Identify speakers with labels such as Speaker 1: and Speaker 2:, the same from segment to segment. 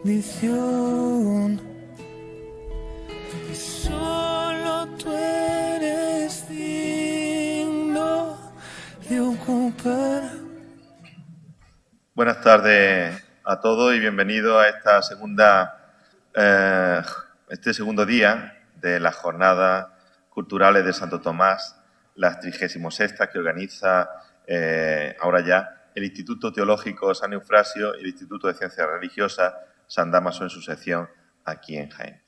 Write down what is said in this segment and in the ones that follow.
Speaker 1: bendición. Y solo tú eres digno de ocupar.
Speaker 2: Buenas tardes a todos y bienvenidos a esta este segundo día de las jornadas culturales de Santo Tomás, las 36ª que organiza ahora ya el Instituto Teológico San Eufrasio y el Instituto de Ciencias Religiosas San Dámaso en su sección aquí en Jaén.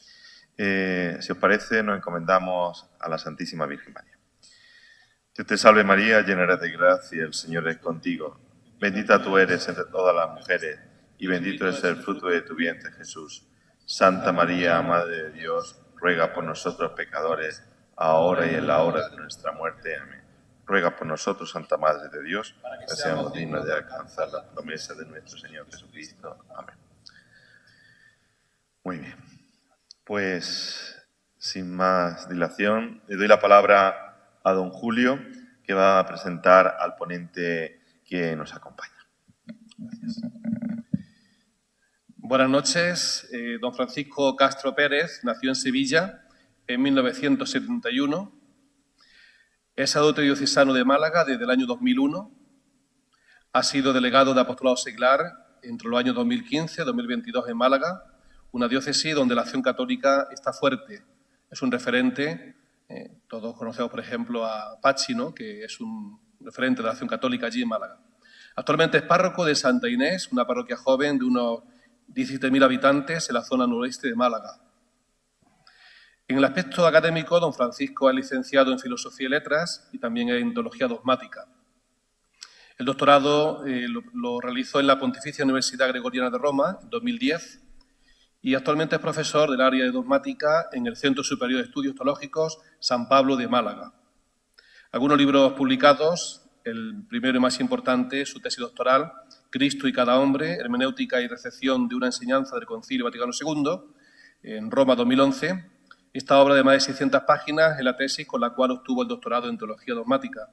Speaker 2: Si os parece, nos encomendamos a la Santísima Virgen María. Dios te salve María, llena eres de gracia, el Señor es contigo. Bendita tú eres entre todas las mujeres y bendito es el fruto de tu vientre, Jesús. Santa María, Madre de Dios, ruega por nosotros pecadores, ahora y en la hora de nuestra muerte. Amén. Ruega por nosotros, Santa Madre de Dios, para que seamos dignos de alcanzar las promesas de nuestro Señor Jesucristo. Amén. Muy bien. Pues, sin más dilación, le doy la palabra a don Julio, que va a presentar al ponente que nos acompaña. Gracias.
Speaker 3: Buenas noches. Don Francisco Castro Pérez nació en Sevilla en 1971. Es sacerdote diocesano de Málaga desde el año 2001. Ha sido delegado de apostolado seglar entre los años 2015 y 2022 en Málaga, una diócesis donde la acción católica está fuerte. Es un referente. Todos conocemos, por ejemplo, a Pachi, ¿no?, que es un referente de la acción católica allí en Málaga. Actualmente es párroco de Santa Inés, una parroquia joven de unos 17.000 habitantes en la zona noroeste de Málaga. En el aspecto académico, don Francisco es licenciado en Filosofía y Letras y también en Teología Dogmática. El doctorado lo realizó en la Pontificia Universidad Gregoriana de Roma en 2010 y actualmente es profesor del área de Dogmática en el Centro Superior de Estudios Teológicos San Pablo de Málaga. Algunos libros publicados, el primero y más importante, su tesis doctoral, Cristo y cada hombre, hermenéutica y recepción de una enseñanza del Concilio Vaticano II, en Roma 2011. Esta obra de más de 600 páginas es la tesis con la cual obtuvo el doctorado en Teología Dogmática.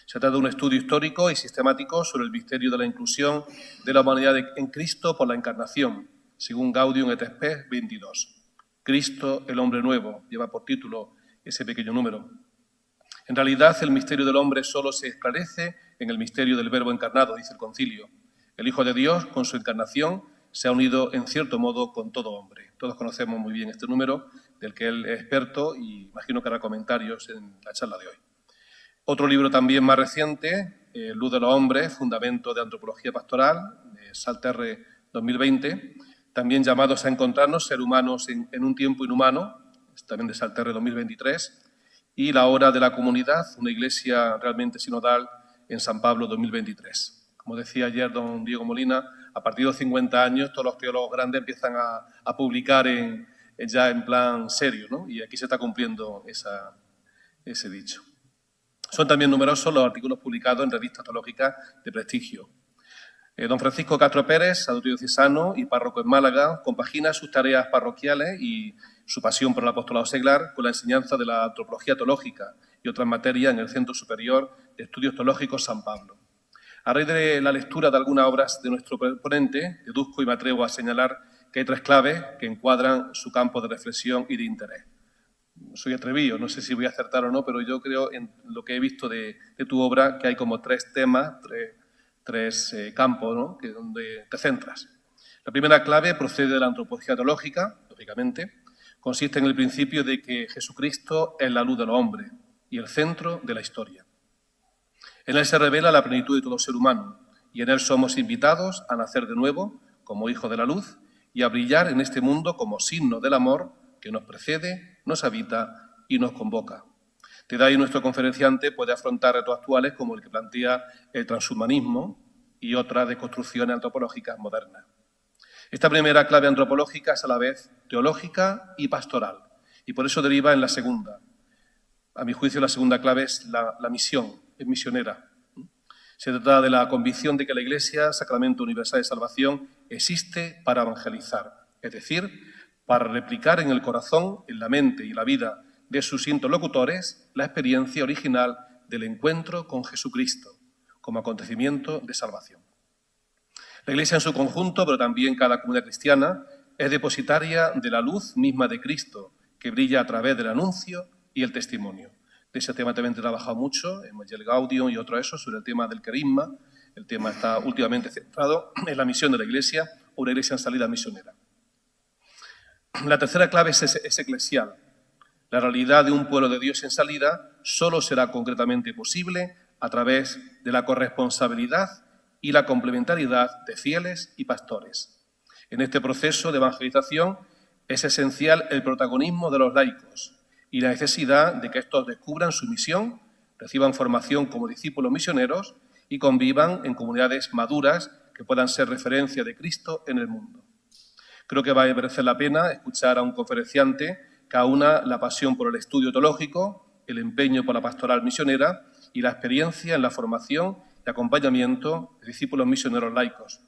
Speaker 3: Se trata de un estudio histórico y sistemático sobre el misterio de la inclusión de la humanidad en Cristo por la encarnación, según Gaudium et Spes 22. Cristo, el hombre nuevo, lleva por título ese pequeño número. En realidad, el misterio del hombre solo se esclarece en el misterio del Verbo encarnado, dice el Concilio. El Hijo de Dios, con su encarnación, se ha unido en cierto modo con todo hombre. Todos conocemos muy bien este número, del que él es experto y imagino que hará comentarios en la charla de hoy. Otro libro también más reciente, Luz de los Hombres, Fundamento de Antropología Pastoral, de Salterre 2020, también llamados a encontrarnos, ser humanos en un tiempo inhumano, también de Salterre 2023, y La Hora de la Comunidad, una iglesia realmente sinodal en San Pablo 2023. Como decía ayer don Diego Molina, a partir de los 50 años todos los teólogos grandes empiezan a publicar ya en plan serio, ¿no? Y aquí se está cumpliendo ese dicho. Son también numerosos los artículos publicados en revistas teológicas de prestigio. Don Francisco Castro Pérez, sacerdote diocesano y párroco en Málaga, compagina sus tareas parroquiales y su pasión por el apostolado seglar con la enseñanza de la antropología teológica y otras materias en el Centro Superior de Estudios Teológicos San Pablo. A raíz de la lectura de algunas obras de nuestro ponente, deduzco y me atrevo a señalar que hay 3 claves que encuadran su campo de reflexión y de interés. Soy atrevido, no sé si voy a acertar o no, pero yo creo en lo que he visto de tu obra que hay como 3 temas, tres campos, ¿no?, donde te centras. La primera clave procede de la antropología teológica, lógicamente. Consiste en el principio de que Jesucristo es la luz de los hombres y el centro de la historia. En él se revela la plenitud de todo ser humano y en él somos invitados a nacer de nuevo como hijos de la luz y a brillar en este mundo como signo del amor que nos precede, nos habita y nos convoca. De ahí nuestro conferenciante puede afrontar retos actuales como el que plantea el transhumanismo y otras deconstrucciones antropológicas modernas. Esta primera clave antropológica es a la vez teológica y pastoral, y por eso deriva en la segunda. A mi juicio, la segunda clave es la misión, es misionera. Se trata de la convicción de que la Iglesia, Sacramento Universal de Salvación, existe para evangelizar, es decir, para replicar en el corazón, en la mente y la vida de sus interlocutores la experiencia original del encuentro con Jesucristo como acontecimiento de salvación. La Iglesia en su conjunto, pero también cada comunidad cristiana, es depositaria de la luz misma de Cristo, que brilla a través del anuncio y el testimonio. De ese tema también he trabajado mucho, en el Gaudium y otro eso, sobre el tema del carisma. El tema está últimamente centrado en la misión de la Iglesia, o una Iglesia en salida misionera. La tercera clave es eclesial. La realidad de un pueblo de Dios en salida solo será concretamente posible a través de la corresponsabilidad y la complementariedad de fieles y pastores. En este proceso de evangelización es esencial el protagonismo de los laicos y la necesidad de que estos descubran su misión, reciban formación como discípulos misioneros y convivan en comunidades maduras que puedan ser referencia de Cristo en el mundo. Creo que va a merecer la pena escuchar a un conferenciante que aúna la pasión por el estudio teológico, el empeño por la pastoral misionera y la experiencia en la formación y acompañamiento de discípulos misioneros laicos,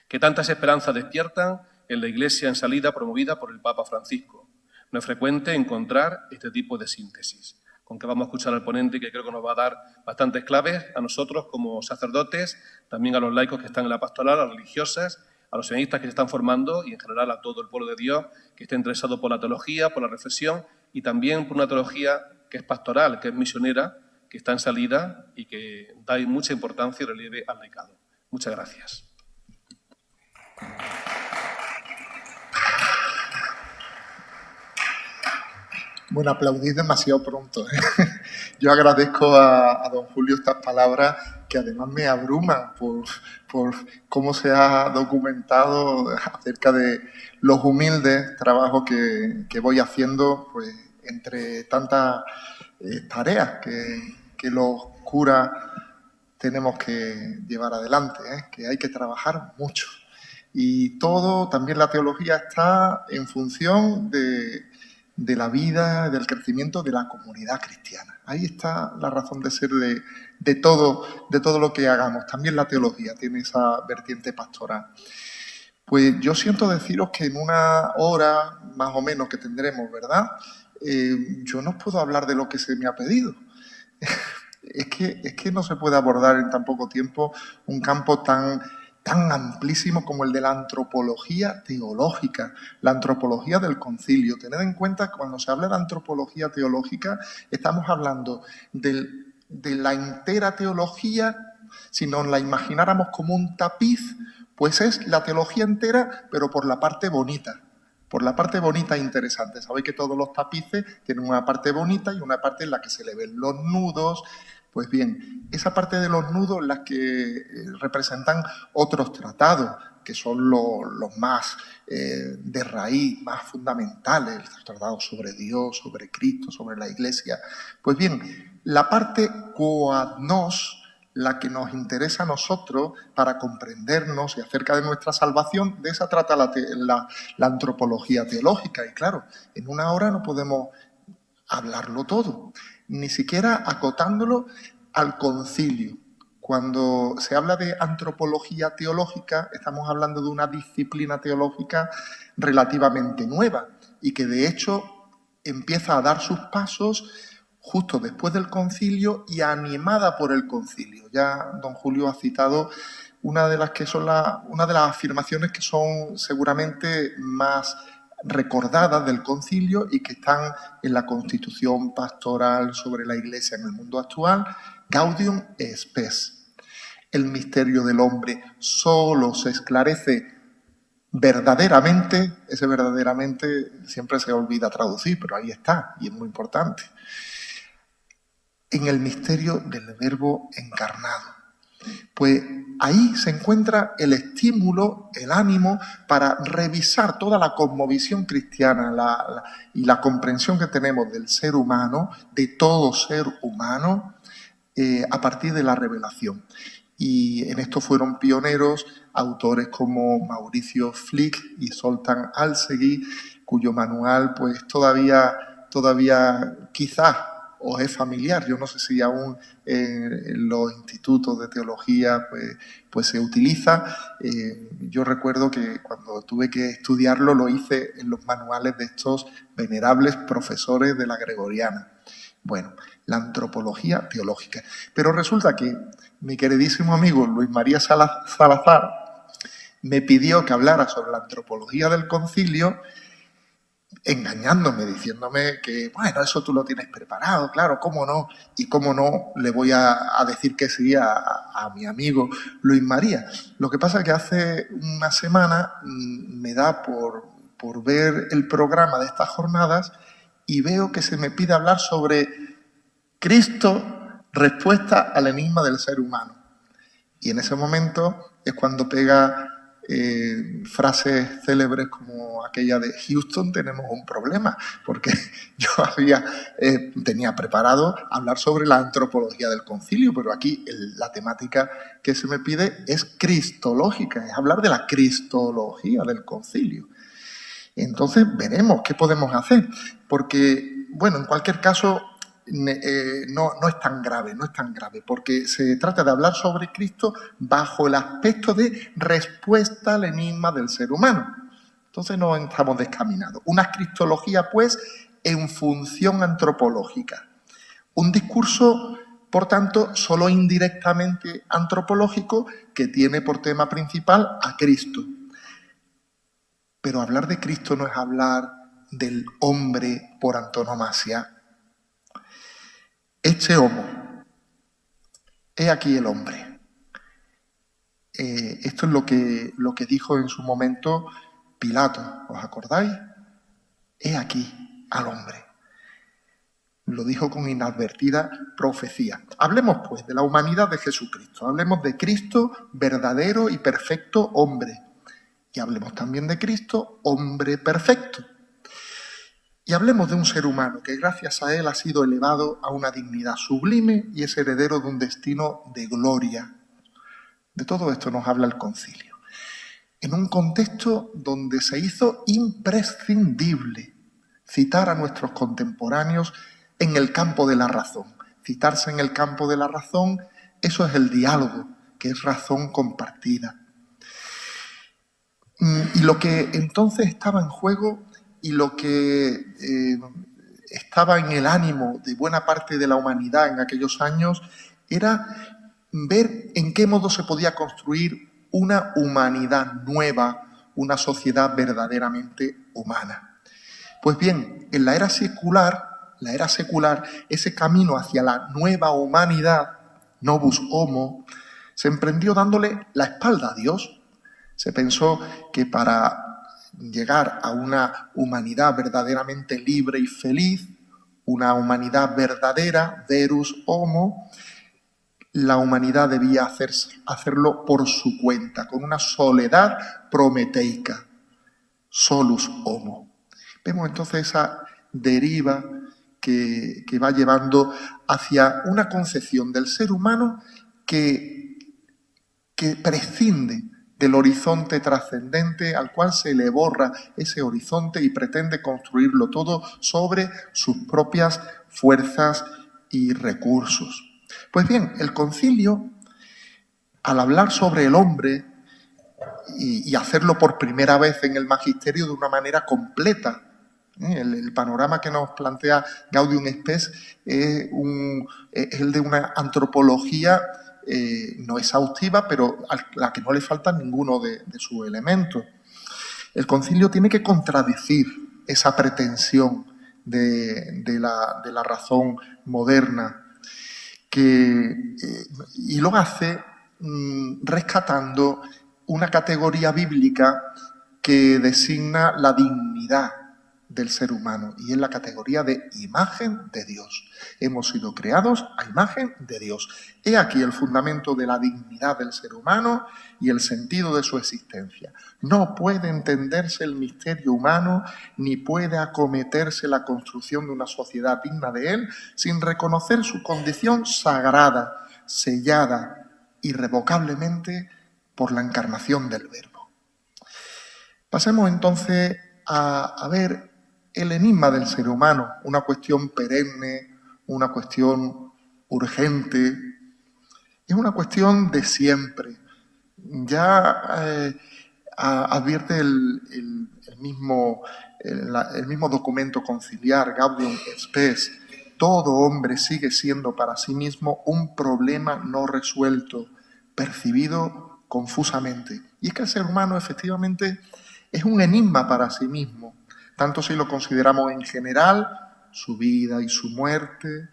Speaker 3: que tantas esperanzas despiertan en la Iglesia en salida promovida por el Papa Francisco. No es frecuente encontrar este tipo de síntesis. Con que vamos a escuchar al ponente, que creo que nos va a dar bastantes claves a nosotros como sacerdotes, también a los laicos que están en la pastoral, a las religiosas, a los seminaristas que se están formando y en general a todo el pueblo de Dios que está interesado por la teología, por la reflexión y también por una teología que es pastoral, que es misionera, que está en salida y que da mucha importancia y relieve al laicado. Muchas gracias.
Speaker 4: Bueno, aplaudís demasiado pronto, ¿eh? Yo agradezco a don Julio estas palabras que además me abruman por cómo se ha documentado acerca de los humildes trabajos que voy haciendo pues, entre tantas tareas que los curas tenemos que llevar adelante, ¿eh? Que hay que trabajar mucho. Y todo, también la teología está en función de la vida, del crecimiento de la comunidad cristiana. Ahí está la razón de ser de todo lo que hagamos. También la teología tiene esa vertiente pastoral. Pues yo siento deciros que en una hora más o menos que tendremos, ¿verdad? Yo no os puedo hablar de lo que se me ha pedido. Es que no se puede abordar en tan poco tiempo un campo tan amplísimo como el de la antropología teológica, la antropología del concilio. Tened en cuenta que cuando se habla de antropología teológica estamos hablando de la entera teología. Si nos la imagináramos como un tapiz, pues es la teología entera, pero por la parte bonita. Por la parte bonita e interesante. Sabéis que todos los tapices tienen una parte bonita y una parte en la que se le ven los nudos. Pues bien, esa parte de los nudos, las que representan otros tratados, que son los más de raíz, más fundamentales, los tratados sobre Dios, sobre Cristo, sobre la Iglesia. Pues bien, la parte quod nos, la que nos interesa a nosotros para comprendernos y acerca de nuestra salvación, de esa trata la antropología teológica. Y claro, en una hora no podemos hablarlo todo, ni siquiera acotándolo al concilio. Cuando se habla de antropología teológica, estamos hablando de una disciplina teológica relativamente nueva y que de hecho empieza a dar sus pasos justo después del concilio y animada por el concilio. Ya don Julio ha citado una de las afirmaciones que son seguramente más recordadas del concilio y que están en la Constitución pastoral sobre la Iglesia en el mundo actual, Gaudium et Spes. El misterio del hombre solo se esclarece verdaderamente, ese verdaderamente siempre se olvida traducir, pero ahí está y es muy importante, en el misterio del Verbo encarnado. Pues ahí se encuentra el estímulo, el ánimo para revisar toda la cosmovisión cristiana y la comprensión que tenemos del ser humano, de todo ser humano, a partir de la revelación. Y en esto fueron pioneros autores como Mauricio Flick y Zoltán Alsegui, cuyo manual pues todavía quizás os es familiar. Yo no sé si aún en los institutos de teología pues se utiliza. Yo recuerdo que cuando tuve que estudiarlo lo hice en los manuales de estos venerables profesores de la Gregoriana. Bueno, la antropología teológica. Pero resulta que mi queridísimo amigo Luis María Salazar me pidió que hablara sobre la antropología del concilio, engañándome, diciéndome que, bueno, eso tú lo tienes preparado, claro, cómo no, y cómo no le voy a decir que sí a mi amigo Luis María. Lo que pasa es que hace una semana me da por ver el programa de estas jornadas y veo que se me pide hablar sobre Cristo, respuesta al enigma del ser humano. Y en ese momento es cuando pega frases célebres como aquella de Houston, tenemos un problema, porque yo tenía preparado hablar sobre la antropología del concilio, pero aquí la temática que se me pide es cristológica, es hablar de la cristología del concilio. Entonces veremos qué podemos hacer, porque, bueno, en cualquier caso, no es tan grave, porque se trata de hablar sobre Cristo bajo el aspecto de respuesta al enigma del ser humano. Entonces no estamos descaminados. Una cristología, pues, en función antropológica. Un discurso, por tanto, solo indirectamente antropológico que tiene por tema principal a Cristo. Pero hablar de Cristo no es hablar del hombre por antonomasia. Este homo, he aquí el hombre. Esto es lo que dijo en su momento Pilato, ¿os acordáis? He aquí al hombre. Lo dijo con inadvertida profecía. Hablemos pues de la humanidad de Jesucristo, hablemos de Cristo verdadero y perfecto hombre. Y hablemos también de Cristo hombre perfecto. Y hablemos de un ser humano que gracias a él ha sido elevado a una dignidad sublime y es heredero de un destino de gloria. De todo esto nos habla el concilio. En un contexto donde se hizo imprescindible citar a nuestros contemporáneos en el campo de la razón. Citarse en el campo de la razón, eso es el diálogo, que es razón compartida. Y lo que entonces estaba en juego y lo que estaba en el ánimo de buena parte de la humanidad en aquellos años era ver en qué modo se podía construir una humanidad nueva, una sociedad verdaderamente humana. Pues bien, en la era secular, ese camino hacia la nueva humanidad, novus homo, se emprendió dándole la espalda a Dios. Se pensó que para llegar a una humanidad verdaderamente libre y feliz, una humanidad verdadera, verus homo, la humanidad debía hacerlo por su cuenta, con una soledad prometeica, solus homo. Vemos entonces esa deriva que va llevando hacia una concepción del ser humano que prescinde del horizonte trascendente al cual se le borra ese horizonte y pretende construirlo todo sobre sus propias fuerzas y recursos. Pues bien, el concilio, al hablar sobre el hombre y hacerlo por primera vez en el magisterio de una manera completa, el panorama que nos plantea Gaudium et Spes es el de una antropología no exhaustiva, pero a la que no le falta ninguno de sus elementos. El concilio tiene que contradecir esa pretensión de la razón moderna, y lo hace rescatando una categoría bíblica que designa la dignidad del ser humano, y es la categoría de imagen de Dios. Hemos sido creados a imagen de Dios. He aquí el fundamento de la dignidad del ser humano y el sentido de su existencia. No puede entenderse el misterio humano, ni puede acometerse la construcción de una sociedad digna de él, sin reconocer su condición sagrada, sellada irrevocablemente por la encarnación del Verbo. Pasemos entonces a ver el enigma del ser humano, una cuestión perenne, una cuestión urgente, es una cuestión de siempre. Ya advierte el mismo documento conciliar, Gaudium et Spes, todo hombre sigue siendo para sí mismo un problema no resuelto, percibido confusamente. Y es que el ser humano efectivamente es un enigma para sí mismo, tanto si lo consideramos en general, su vida y su muerte,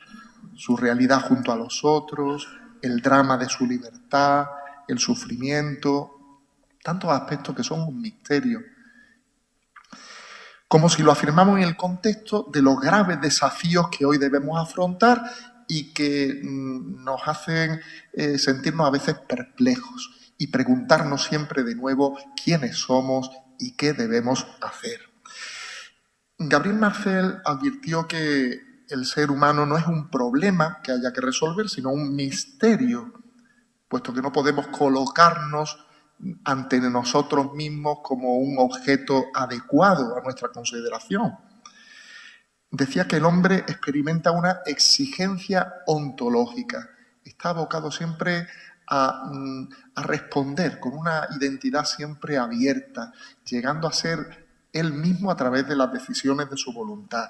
Speaker 4: su realidad junto a los otros, el drama de su libertad, el sufrimiento, tantos aspectos que son un misterio. Como si lo afirmamos en el contexto de los graves desafíos que hoy debemos afrontar y que nos hacen sentirnos a veces perplejos y preguntarnos siempre de nuevo quiénes somos y qué debemos hacer. Gabriel Marcel advirtió que el ser humano no es un problema que haya que resolver, sino un misterio, puesto que no podemos colocarnos ante nosotros mismos como un objeto adecuado a nuestra consideración. Decía que el hombre experimenta una exigencia ontológica, está abocado siempre a responder con una identidad siempre abierta, llegando a ser él mismo a través de las decisiones de su voluntad.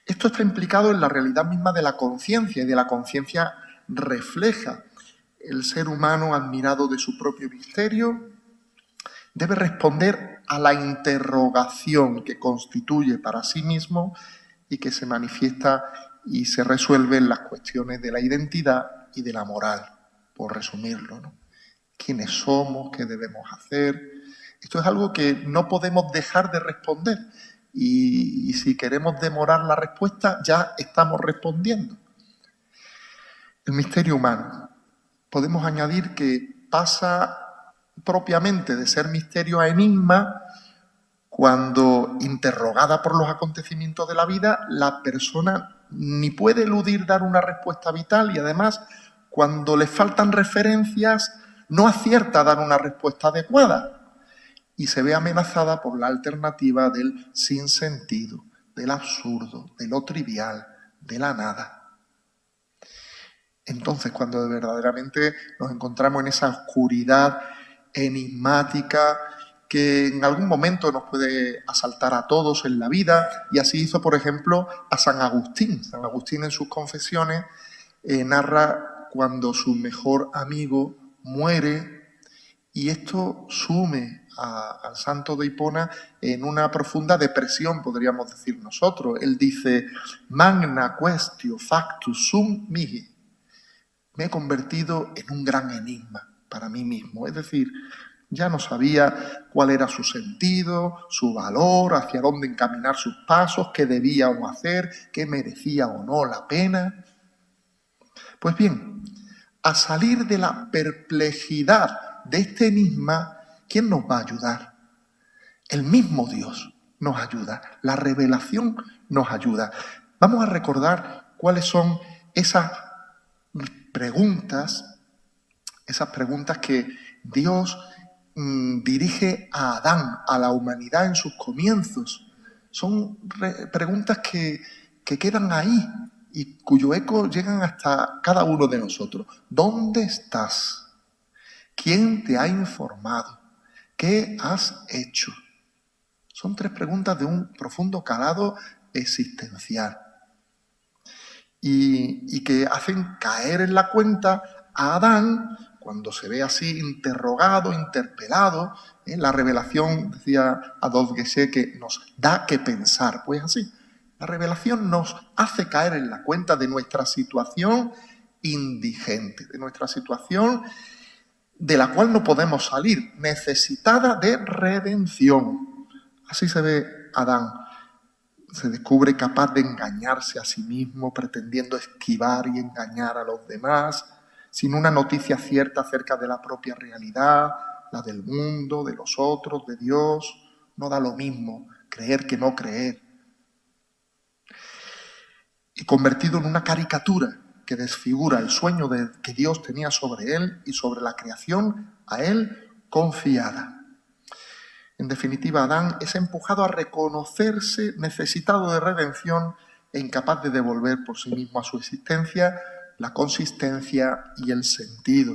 Speaker 4: Esto está implicado en la realidad misma de la conciencia, y de la conciencia refleja. El ser humano, admirado de su propio misterio, debe responder a la interrogación que constituye para sí mismo y que se manifiesta y se resuelve en las cuestiones de la identidad y de la moral, por resumirlo, ¿no? ¿Quiénes somos? ¿Qué debemos hacer? Esto es algo que no podemos dejar de responder y si queremos demorar la respuesta ya estamos respondiendo. El misterio humano. Podemos añadir que pasa propiamente de ser misterio a enigma cuando, interrogada por los acontecimientos de la vida, la persona ni puede eludir dar una respuesta vital y además, cuando le faltan referencias, no acierta a dar una respuesta adecuada y se ve amenazada por la alternativa del sinsentido, del absurdo, de lo trivial, de la nada. Entonces, cuando verdaderamente nos encontramos en esa oscuridad enigmática que en algún momento nos puede asaltar a todos en la vida, y así hizo, por ejemplo, a San Agustín. San Agustín en sus Confesiones narra cuando su mejor amigo muere y esto sume al santo de Hipona en una profunda depresión, podríamos decir nosotros. Él dice: magna quaestio factus sum mihi. Me he convertido en un gran enigma para mí mismo. Es decir, ya no sabía cuál era su sentido, su valor, hacia dónde encaminar sus pasos, qué debía o no hacer, qué merecía o no la pena. Pues bien, a salir de la perplejidad de este enigma, ¿quién nos va a ayudar? El mismo Dios nos ayuda, la revelación nos ayuda. Vamos a recordar cuáles son esas preguntas que Dios dirige a Adán, a la humanidad en sus comienzos. Son preguntas que quedan ahí y cuyo eco llegan hasta cada uno de nosotros. ¿Dónde estás? ¿Quién te ha informado? ¿Qué has hecho? Son tres preguntas de un profundo calado existencial y que hacen caer en la cuenta a Adán cuando se ve así interrogado, interpelado. La revelación, decía Adolphe Guesset, que nos da que pensar. Pues así, la revelación nos hace caer en la cuenta de nuestra situación indigente, de nuestra situación de la cual no podemos salir, necesitada de redención. Así se ve Adán. Se descubre capaz de engañarse a sí mismo, pretendiendo esquivar y engañar a los demás, sin una noticia cierta acerca de la propia realidad, la del mundo, de los otros, de Dios. No da lo mismo creer que no creer. Y convertido en una caricatura que desfigura el sueño que Dios tenía sobre él y sobre la creación a él confiada. En definitiva, Adán es empujado a reconocerse necesitado de redención e incapaz de devolver por sí mismo a su existencia la consistencia y el sentido.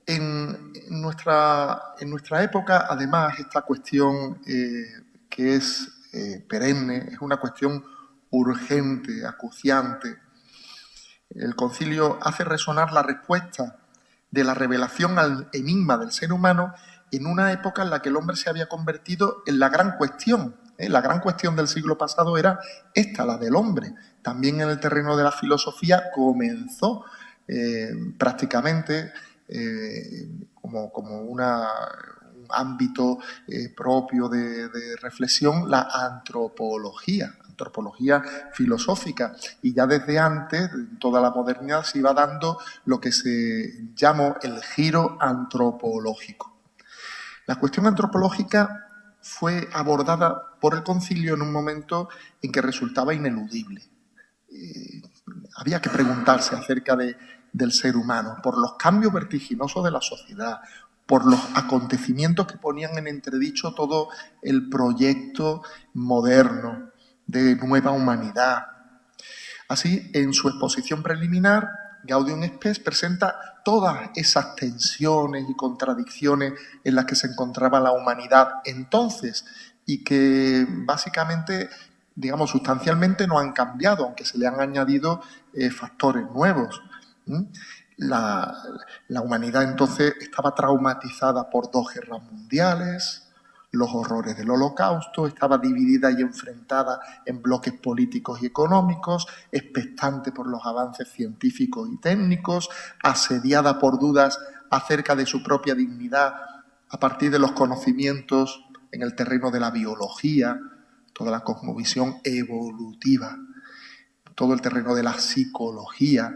Speaker 4: En nuestra época, además, esta cuestión que es perenne, es una cuestión urgente, acuciante. El concilio hace resonar la respuesta de la revelación al enigma del ser humano en una época en la que el hombre se había convertido en la gran cuestión. La gran cuestión del siglo pasado era esta, la del hombre. También en el terreno de la filosofía comenzó prácticamente como un ámbito propio de reflexión la antropología filosófica, y ya desde antes, en toda la modernidad, se iba dando lo que se llamó el giro antropológico. La cuestión antropológica fue abordada por el concilio en un momento en que resultaba ineludible. Había que preguntarse acerca del ser humano, por los cambios vertiginosos de la sociedad, por los acontecimientos que ponían en entredicho todo el proyecto moderno de nueva humanidad. Así, en su exposición preliminar, Gaudium et Spes presenta todas esas tensiones y contradicciones en las que se encontraba la humanidad entonces y que básicamente, digamos, sustancialmente no han cambiado, aunque se le han añadido factores nuevos. La humanidad entonces estaba traumatizada por 2 guerras mundiales, los horrores del Holocausto, estaba dividida y enfrentada en bloques políticos y económicos, expectante por los avances científicos y técnicos, asediada por dudas acerca de su propia dignidad a partir de los conocimientos en el terreno de la biología, toda la cosmovisión evolutiva, todo el terreno de la psicología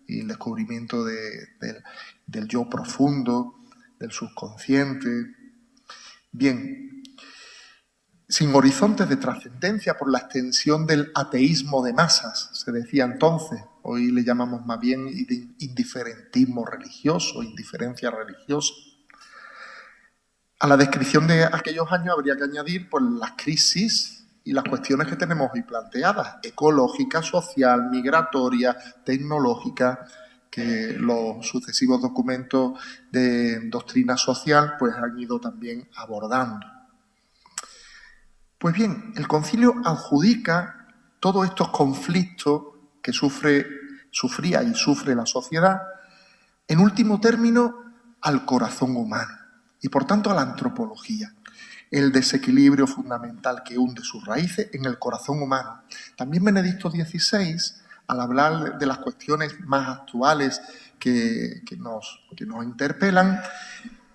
Speaker 4: y el descubrimiento del yo profundo, del subconsciente. Bien, sin horizontes de trascendencia por la extensión del ateísmo de masas, se decía entonces, hoy le llamamos más bien indiferentismo religioso, indiferencia religiosa. A la descripción de aquellos años habría que añadir pues, las crisis y las cuestiones que tenemos hoy planteadas, ecológica, social, migratoria, tecnológica, que los sucesivos documentos de doctrina social pues, han ido también abordando. Pues bien, el concilio adjudica todos estos conflictos que sufría y sufre la sociedad, en último término, al corazón humano y, por tanto, a la antropología. El desequilibrio fundamental que hunde sus raíces en el corazón humano. También Benedicto XVI, al hablar de las cuestiones más actuales que nos interpelan,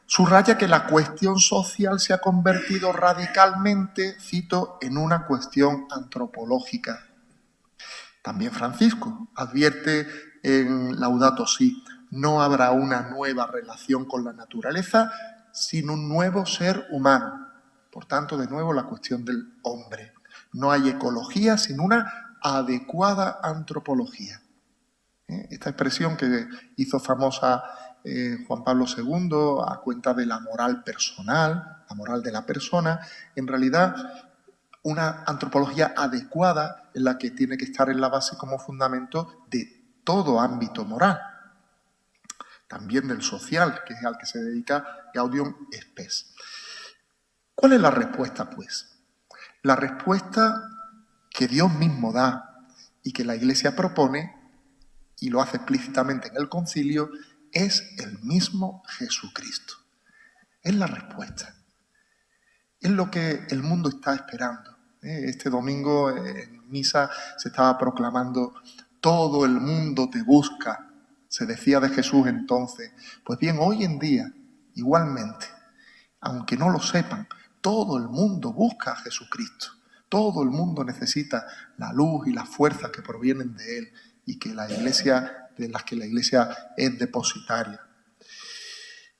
Speaker 4: subraya que la cuestión social se ha convertido radicalmente, cito, en una cuestión antropológica. También Francisco advierte en Laudato Si, no habrá una nueva relación con la naturaleza sin un nuevo ser humano. Por tanto, de nuevo, la cuestión del hombre. No hay ecología sin una adecuada antropología. Esta expresión que hizo famosa Juan Pablo II a cuenta de la moral personal, la moral de la persona, en realidad una antropología adecuada en la que tiene que estar en la base como fundamento de todo ámbito moral. También del social, que es al que se dedica Gaudium et Spes. ¿Cuál es la respuesta, pues? La respuesta que Dios mismo da y que la Iglesia propone, y lo hace explícitamente en el concilio, es el mismo Jesucristo. Es la respuesta. Es lo que el mundo está esperando. Este domingo en misa se estaba proclamando todo el mundo te busca, se decía de Jesús entonces. Pues bien, hoy en día, igualmente, aunque no lo sepan, todo el mundo busca a Jesucristo. Todo el mundo necesita la luz y las fuerzas que provienen de Él y que la Iglesia, de las que la Iglesia es depositaria.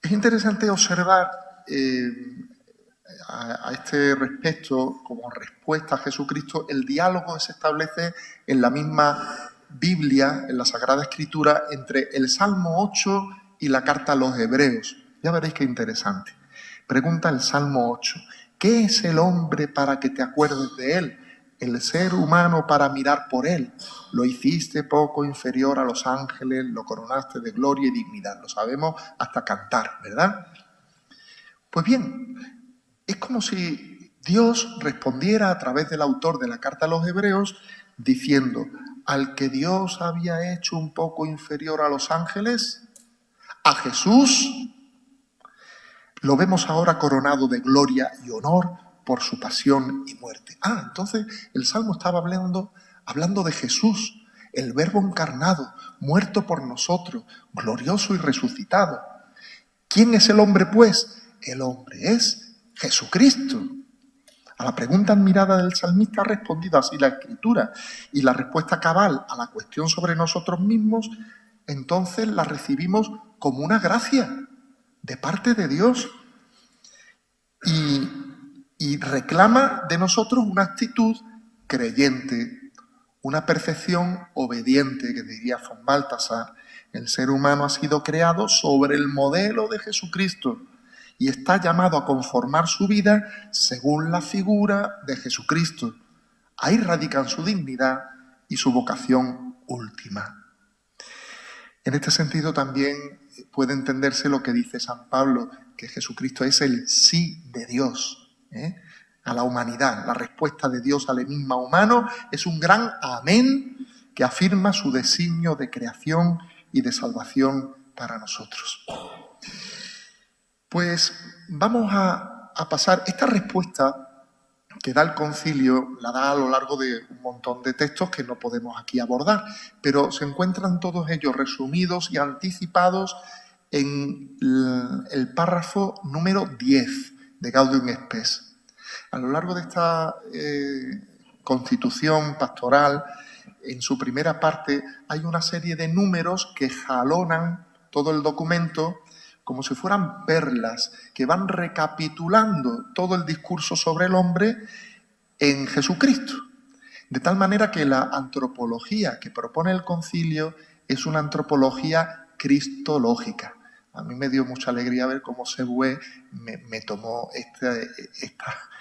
Speaker 4: Es interesante observar a este respecto, como respuesta a Jesucristo, el diálogo que se establece en la misma Biblia, en la Sagrada Escritura, entre el Salmo 8 y la carta a los Hebreos. Ya veréis qué interesante. Pregunta el Salmo 8, ¿qué es el hombre para que te acuerdes de él? El ser humano para mirar por él. Lo hiciste poco inferior a los ángeles, lo coronaste de gloria y dignidad. Lo sabemos hasta cantar, ¿verdad? Pues bien, es como si Dios respondiera a través del autor de la carta a los Hebreos diciendo, al que Dios había hecho un poco inferior a los ángeles, a Jesús, lo vemos ahora coronado de gloria y honor por su pasión y muerte. Entonces el Salmo estaba hablando de Jesús, el Verbo encarnado, muerto por nosotros, glorioso y resucitado. ¿Quién es el hombre, pues? El hombre es Jesucristo. A la pregunta admirada del salmista ha respondido así la Escritura, y la respuesta cabal a la cuestión sobre nosotros mismos, entonces la recibimos como una gracia de parte de Dios y reclama de nosotros una actitud creyente, una percepción obediente, que diría von Balthasar. El ser humano ha sido creado sobre el modelo de Jesucristo y está llamado a conformar su vida según la figura de Jesucristo. Ahí radican su dignidad y su vocación última. En este sentido también puede entenderse lo que dice San Pablo, que Jesucristo es el sí de Dios a la humanidad. La respuesta de Dios al enigma humano es un gran amén que afirma su designio de creación y de salvación para nosotros. Pues vamos a pasar esta respuesta que da el concilio, la da a lo largo de un montón de textos que no podemos aquí abordar, pero se encuentran todos ellos resumidos y anticipados en el párrafo número 10 de Gaudium et Spes. A lo largo de esta constitución pastoral, en su primera parte hay una serie de números que jalonan todo el documento como si fueran perlas que van recapitulando todo el discurso sobre el hombre en Jesucristo. De tal manera que la antropología que propone el concilio es una antropología cristológica. A mí me dio mucha alegría ver cómo Sebué me tomó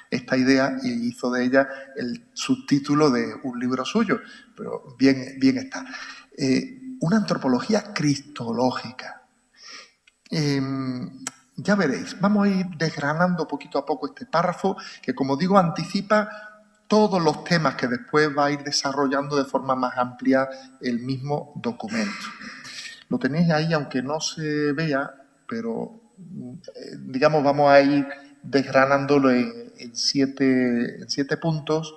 Speaker 4: esta idea y hizo de ella el subtítulo de un libro suyo, pero bien está. Una antropología cristológica. Ya veréis, vamos a ir desgranando poquito a poco este párrafo que, como digo, anticipa todos los temas que después va a ir desarrollando de forma más amplia el mismo documento. Lo tenéis ahí, aunque no se vea, pero digamos vamos a ir desgranándolo en siete puntos.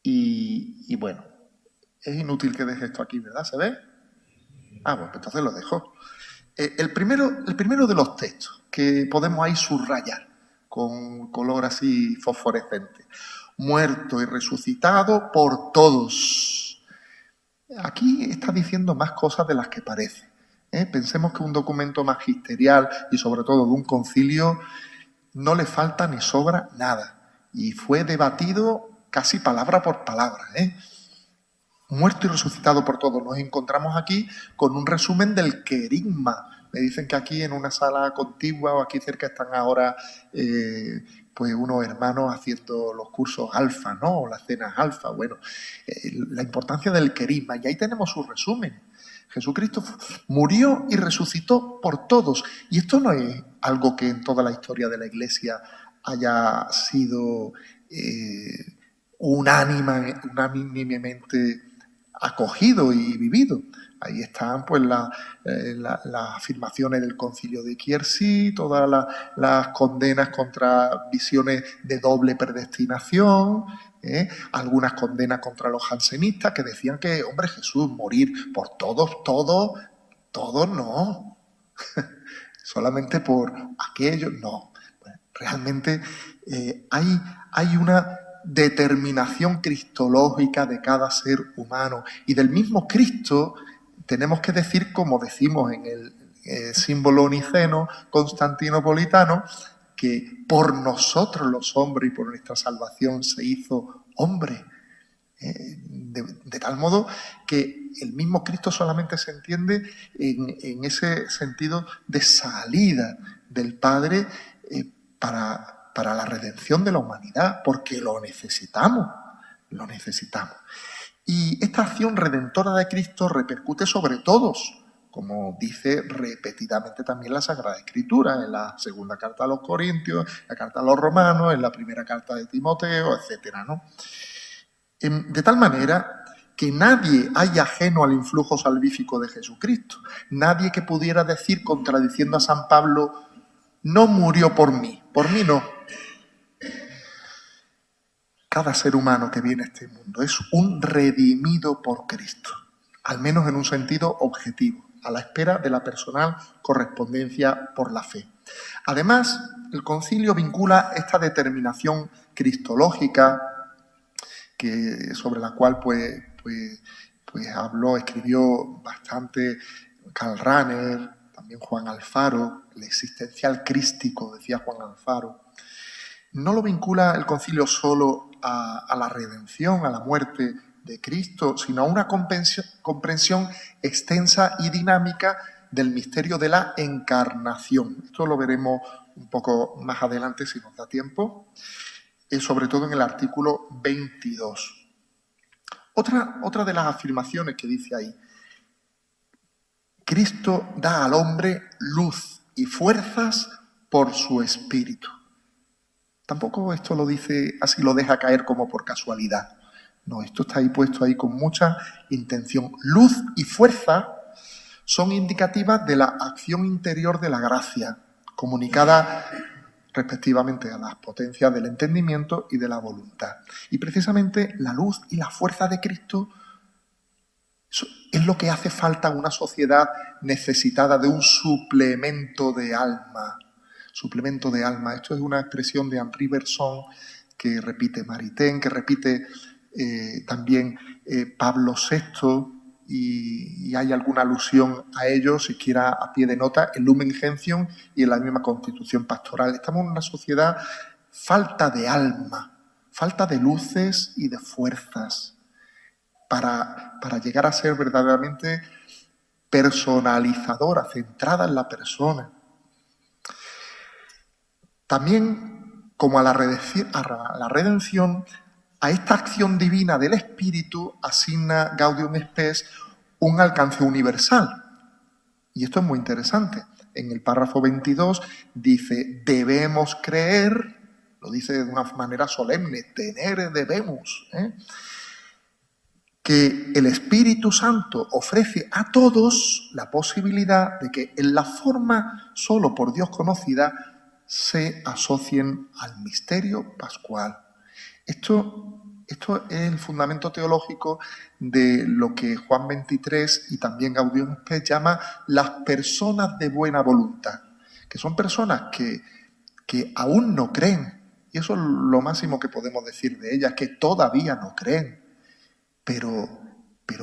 Speaker 4: Y bueno, es inútil que deje esto aquí, ¿verdad? ¿Se ve? Pues entonces lo dejo. El primero de los textos que podemos ahí subrayar con color así fosforescente. Muerto y resucitado por todos. Aquí está diciendo más cosas de las que parece. Pensemos que un documento magisterial y sobre todo de un concilio no le falta ni sobra nada. Y fue debatido casi palabra por palabra. Muerto y resucitado por todos. Nos encontramos aquí con un resumen del querigma. Me dicen que aquí en una sala contigua o aquí cerca están ahora pues unos hermanos haciendo los cursos alfa, ¿no? O las cenas alfa. Bueno, la importancia del querigma. Y ahí tenemos su resumen. Jesucristo murió y resucitó por todos. Y esto no es algo que en toda la historia de la Iglesia haya sido unánimemente acogido y vivido. Ahí están pues las afirmaciones del concilio de Quiersy, todas las condenas contra visiones de doble predestinación, algunas condenas contra los jansenistas que decían que, hombre, Jesús, morir por todos no. Solamente por aquellos, no. Bueno, realmente hay una determinación cristológica de cada ser humano. Y del mismo Cristo tenemos que decir, como decimos en el símbolo niceno constantinopolitano, que por nosotros los hombres y por nuestra salvación se hizo hombre. De tal modo que el mismo Cristo solamente se entiende en ese sentido de salida del Padre para la redención de la humanidad, porque lo necesitamos. Y esta acción redentora de Cristo repercute sobre todos, como dice repetidamente también la Sagrada Escritura, en la segunda carta a los Corintios, la carta a los Romanos, en la primera carta de Timoteo, etcétera, ¿no? De tal manera que nadie haya ajeno al influjo salvífico de Jesucristo. Nadie que pudiera decir, contradiciendo a San Pablo, no murió por mí no. Cada ser humano que viene a este mundo es un redimido por Cristo, al menos en un sentido objetivo, a la espera de la personal correspondencia por la fe. Además, el concilio vincula esta determinación cristológica, sobre la cual escribió bastante Karl Rahner, también Juan Alfaro, el existencial crístico, decía Juan Alfaro. No lo vincula el concilio solo a la redención, a la muerte de Cristo, sino a una comprensión extensa y dinámica del misterio de la encarnación. Esto lo veremos un poco más adelante si nos da tiempo, sobre todo en el artículo 22. Otra de las afirmaciones que dice ahí: Cristo da al hombre luz y fuerzas por su espíritu. Tampoco esto lo dice así, lo deja caer como por casualidad. No, esto está ahí puesto ahí con mucha intención. Luz y fuerza son indicativas de la acción interior de la gracia, comunicada respectivamente a las potencias del entendimiento y de la voluntad. Y precisamente la luz y la fuerza de Cristo es lo que hace falta a una sociedad necesitada de un suplemento de alma. Suplemento de alma. Esto es una expresión de Henri Bergson que repite Maritain, que repite también Pablo VI, y hay alguna alusión a ello, siquiera a pie de nota, en Lumen Gentium y en la misma Constitución Pastoral. Estamos en una sociedad falta de alma, falta de luces y de fuerzas para llegar a ser verdaderamente personalizadora, centrada en la persona. También, como a la redención, a esta acción divina del Espíritu asigna Gaudium Spes un alcance universal. Y esto es muy interesante. En el párrafo 22 dice, debemos creer, lo dice de una manera solemne, tener debemos, que el Espíritu Santo ofrece a todos la posibilidad de que en la forma solo por Dios conocida se asocien al misterio pascual. Esto es el fundamento teológico de lo que Juan 23 y también Gaudium Spes llama las personas de buena voluntad, que son personas que aún no creen, y eso es lo máximo que podemos decir de ellas, que todavía no creen, pero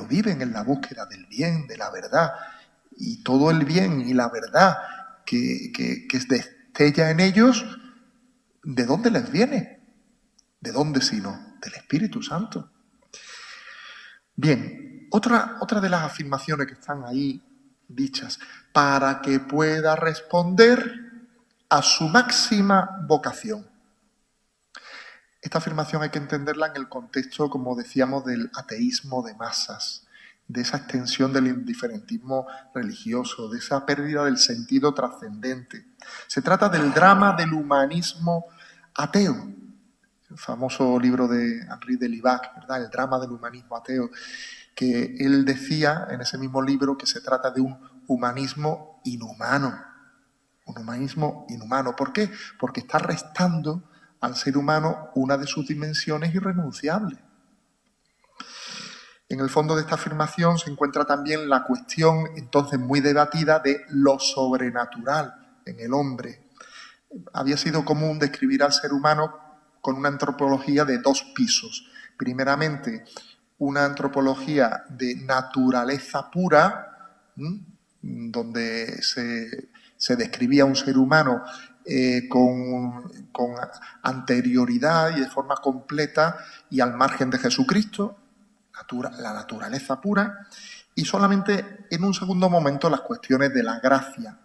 Speaker 4: viven en la búsqueda del bien, de la verdad, y todo el bien y la verdad que destella en ellos, ¿de dónde les viene? ¿De dónde sino? Del Espíritu Santo. Bien, otra de las afirmaciones que están ahí dichas, para que pueda responder a su máxima vocación. Esta afirmación hay que entenderla en el contexto, como decíamos, del ateísmo de masas, de esa extensión del indiferentismo religioso, de esa pérdida del sentido trascendente. Se trata del drama del humanismo ateo, el famoso libro de Henri de Libac, ¿verdad? El drama del humanismo ateo, que él decía en ese mismo libro que se trata de un humanismo inhumano. Un humanismo inhumano. ¿Por qué? Porque está restando al ser humano una de sus dimensiones irrenunciables. En el fondo de esta afirmación se encuentra también la cuestión, entonces muy debatida, de lo sobrenatural en el hombre. Había sido común describir al ser humano con una antropología de dos pisos. Primeramente, una antropología de naturaleza pura, donde se describía un ser humano con anterioridad y de forma completa y al margen de Jesucristo, la naturaleza pura, y solamente en un segundo momento las cuestiones de la gracia.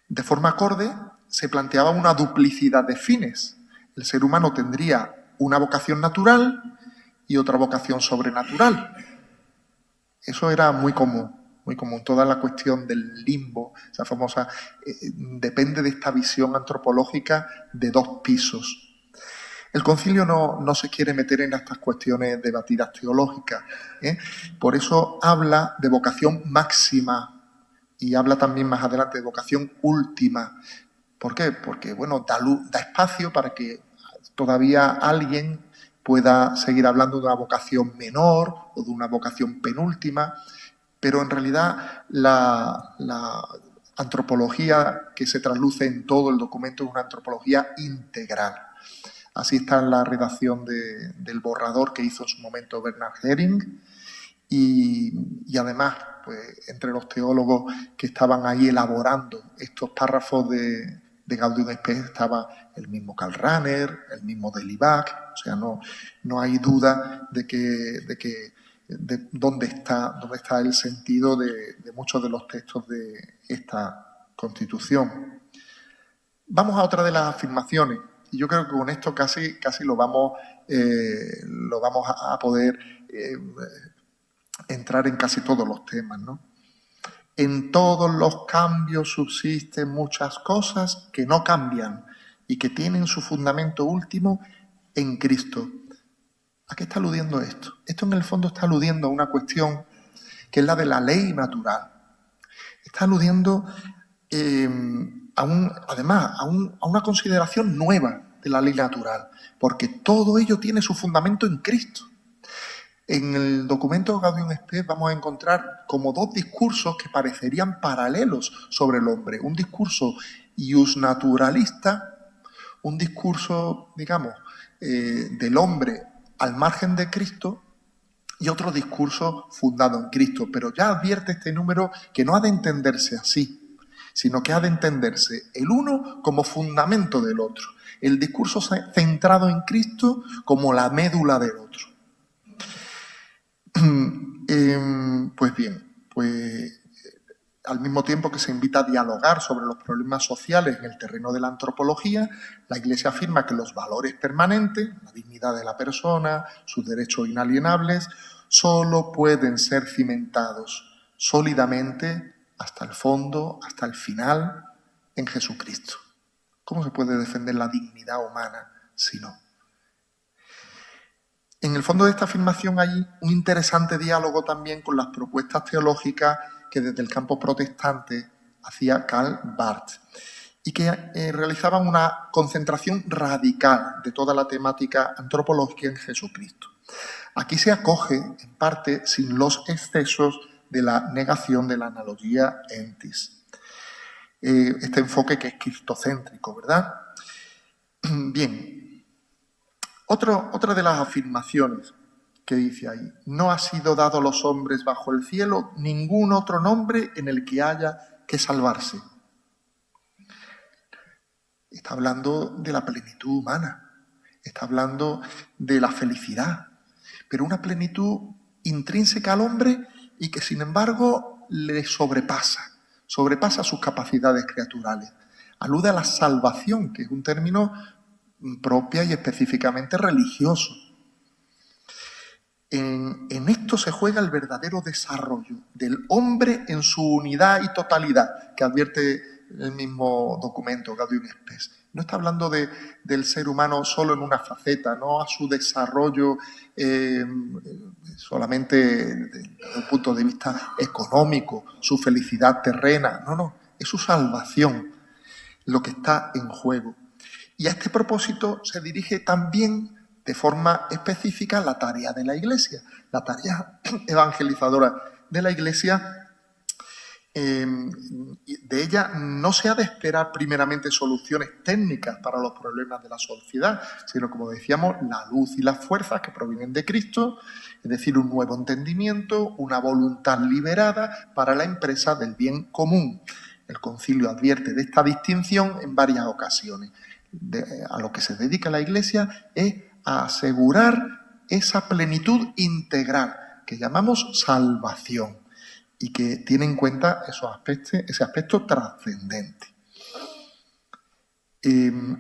Speaker 4: De forma acorde, se planteaba una duplicidad de fines. El ser humano tendría una vocación natural y otra vocación sobrenatural. Eso era muy común. Toda la cuestión del limbo, esa famosa, depende de esta visión antropológica de dos pisos. El concilio no se quiere meter en estas cuestiones debatidas teológicas, ¿eh? Por eso habla de vocación máxima y habla también más adelante de vocación última. ¿Por qué? Porque, bueno, da espacio para que todavía alguien pueda seguir hablando de una vocación menor o de una vocación penúltima, pero en realidad la antropología que se trasluce en todo el documento es una antropología integral. Así está en la redacción del borrador que hizo en su momento Bernard Häring y además, pues, entre los teólogos que estaban ahí elaborando estos párrafos de Gaudium et Spes estaba el mismo Karl Rahner, el mismo Delibac, o sea, no hay duda de dónde está el sentido de muchos de los textos de esta Constitución. Vamos a otra de las afirmaciones. Y yo creo que con esto casi lo vamos a poder entrar en casi todos los temas, ¿no? En todos los cambios subsisten muchas cosas que no cambian y que tienen su fundamento último en Cristo. ¿A qué está aludiendo esto? Esto en el fondo está aludiendo a una cuestión que es la de la ley natural. Está aludiendo además a una consideración nueva de la ley natural, porque todo ello tiene su fundamento en Cristo. En el documento Gaudium et Spes vamos a encontrar como dos discursos que parecerían paralelos sobre el hombre. Un discurso iusnaturalista, un discurso, digamos, del hombre al margen de Cristo, y otro discurso fundado en Cristo. Pero ya advierte este número que no ha de entenderse así, sino que ha de entenderse el uno como fundamento del otro, el discurso centrado en Cristo como la médula del otro. Pues bien, al mismo tiempo que se invita a dialogar sobre los problemas sociales en el terreno de la antropología, la Iglesia afirma que los valores permanentes, la dignidad de la persona, sus derechos inalienables, solo pueden ser cimentados sólidamente hasta el fondo, hasta el final, en Jesucristo. ¿Cómo se puede defender la dignidad humana si no? En el fondo de esta afirmación hay un interesante diálogo también con las propuestas teológicas que desde el campo protestante hacía Karl Barth y que realizaban una concentración radical de toda la temática antropológica en Jesucristo. Aquí se acoge, en parte, sin los excesos de la negación de la analogía entis. Este enfoque que es cristocéntrico, ¿verdad? Bien. Otra de las afirmaciones que dice ahí: no ha sido dado a los hombres bajo el cielo ningún otro nombre en el que haya que salvarse. Está hablando de la plenitud humana, está hablando de la felicidad, pero una plenitud intrínseca al hombre y que sin embargo le sobrepasa sus capacidades criaturales. Alude a la salvación, que es un término propia y específicamente religioso. En esto se juega el verdadero desarrollo del hombre en su unidad y totalidad, que advierte el mismo documento, Gaudium et Spes. No está hablando del ser humano solo en una faceta, no a su desarrollo solamente desde un punto de vista económico, su felicidad terrena. No, es su salvación lo que está en juego. Y a este propósito se dirige también de forma específica la tarea de la Iglesia, la tarea evangelizadora de la Iglesia. De ella no se ha de esperar primeramente soluciones técnicas para los problemas de la sociedad, sino, como decíamos, la luz y las fuerzas que provienen de Cristo, es decir, un nuevo entendimiento, una voluntad liberada para la empresa del bien común. El Concilio advierte de esta distinción en varias ocasiones. A lo que se dedica la Iglesia es a asegurar esa plenitud integral que llamamos salvación y que tiene en cuenta ese aspecto trascendente.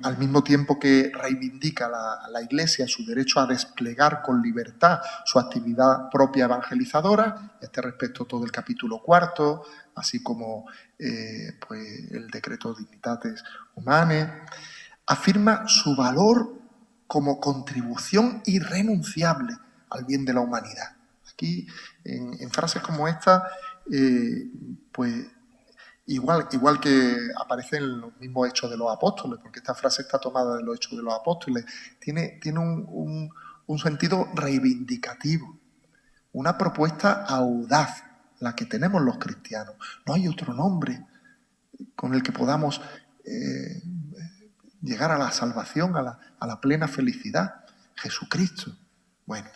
Speaker 4: Al mismo tiempo que reivindica la Iglesia su derecho a desplegar con libertad su actividad propia evangelizadora, a este respecto todo el capítulo 4, así como el decreto Dignitates Humanae, afirma su valor como contribución irrenunciable al bien de la humanidad. Aquí, en frases como esta, pues igual que aparece en los mismos Hechos de los Apóstoles, porque esta frase está tomada de los Hechos de los Apóstoles, tiene un sentido reivindicativo, una propuesta audaz, la que tenemos los cristianos. No hay otro nombre con el que podamos llegar a la salvación, a la plena felicidad. Jesucristo. Bueno.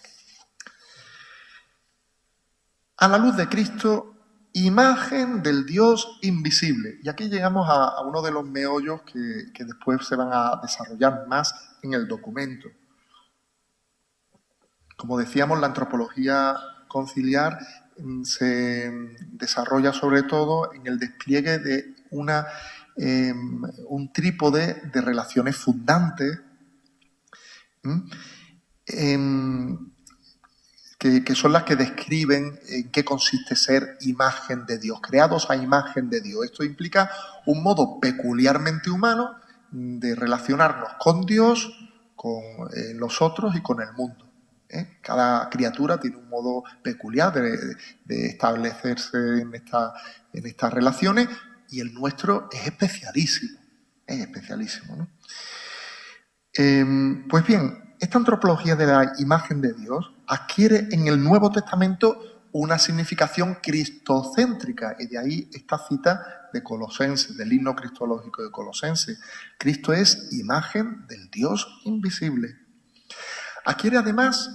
Speaker 4: A la luz de Cristo, imagen del Dios invisible. Y aquí llegamos a uno de los meollos que después se van a desarrollar más en el documento. Como decíamos, la antropología conciliar se desarrolla sobre todo en el despliegue de un trípode de relaciones fundantes que son las que describen en qué consiste ser imagen de Dios, creados a imagen de Dios. Esto implica un modo peculiarmente humano de relacionarnos con Dios, con los otros y con el mundo. Cada criatura tiene un modo peculiar de establecerse en estas relaciones y el nuestro es especialísimo. ¿No? Pues bien, esta antropología de la imagen de Dios adquiere en el Nuevo Testamento una significación cristocéntrica, y de ahí esta cita de Colosenses, del himno cristológico de Colosenses. Cristo es imagen del Dios invisible. Adquiere además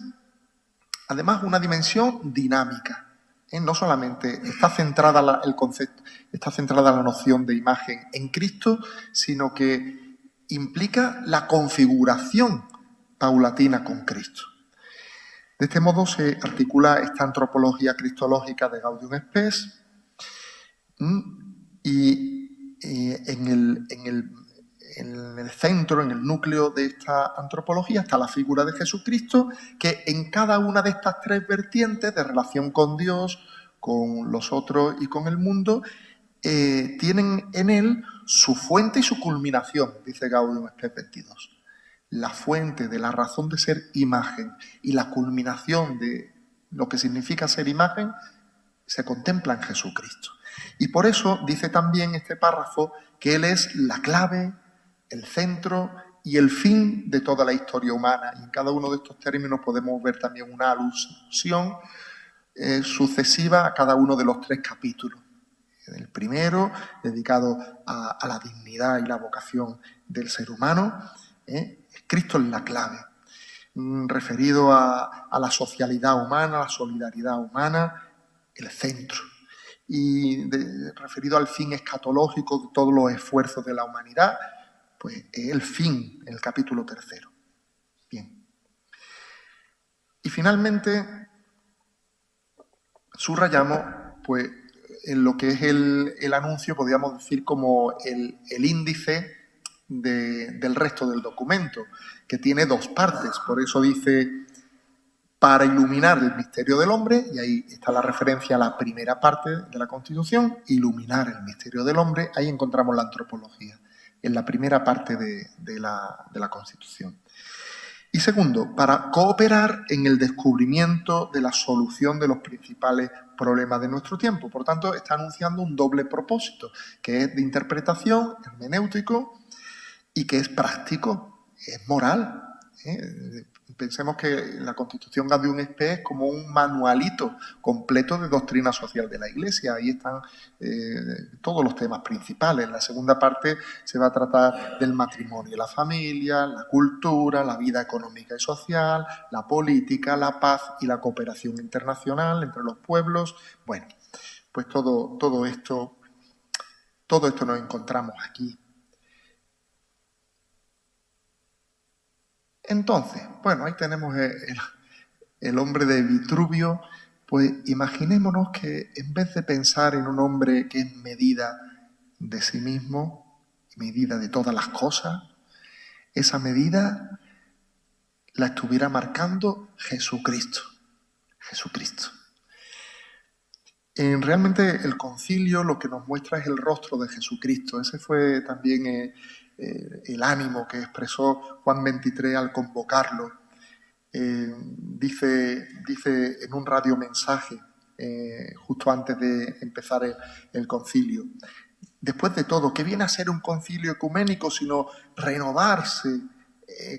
Speaker 4: una dimensión dinámica. No solamente está centrada el concepto, está centrada la noción de imagen en Cristo, sino que implica la configuración paulatina con Cristo. De este modo se articula esta antropología cristológica de Gaudium et Spes y en el centro, en el núcleo de esta antropología está la figura de Jesucristo, que en cada una de estas tres vertientes de relación con Dios, con los otros y con el mundo, tienen en él su fuente y su culminación, dice Gaudium et Spes 22. La fuente de la razón de ser imagen y la culminación de lo que significa ser imagen se contempla en Jesucristo. Y por eso dice también este párrafo que Él es la clave, el centro y el fin de toda la historia humana. Y en cada uno de estos términos podemos ver también una alusión sucesiva a cada uno de los tres capítulos. El primero, dedicado a la dignidad y la vocación del ser humano, Cristo es la clave, referido a la socialidad humana, a la solidaridad humana, el centro. Y referido al fin escatológico de todos los esfuerzos de la humanidad, pues es el fin, en el capítulo 3. Bien. Y finalmente subrayamos, pues, en lo que es el anuncio, podríamos decir como el índice del resto del documento, que tiene dos partes. Por eso dice, para iluminar el misterio del hombre, y ahí está la referencia a la primera parte de la Constitución, iluminar el misterio del hombre, ahí encontramos la antropología, en la primera parte de la Constitución. Y segundo, para cooperar en el descubrimiento de la solución de los principales problemas de nuestro tiempo. Por tanto, está anunciando un doble propósito, que es de interpretación, hermenéutico, y que es práctico, es moral. Pensemos que la Constitución Gaudium et Spes es como un manualito completo de doctrina social de la Iglesia. Ahí están todos los temas principales. En la segunda parte se va a tratar del matrimonio y la familia, la cultura, la vida económica y social, la política, la paz y la cooperación internacional entre los pueblos. Bueno, pues todo esto nos encontramos aquí. Entonces, bueno, ahí tenemos el hombre de Vitruvio. Pues imaginémonos que en vez de pensar en un hombre que es medida de sí mismo, medida de todas las cosas, esa medida la estuviera marcando Jesucristo. Jesucristo. Realmente el concilio lo que nos muestra es el rostro de Jesucristo. Ese fue también el ánimo que expresó Juan 23 al convocarlo. Dice en un radiomensaje, justo antes de empezar el concilio: después de todo, ¿qué viene a ser un concilio ecuménico sino renovarse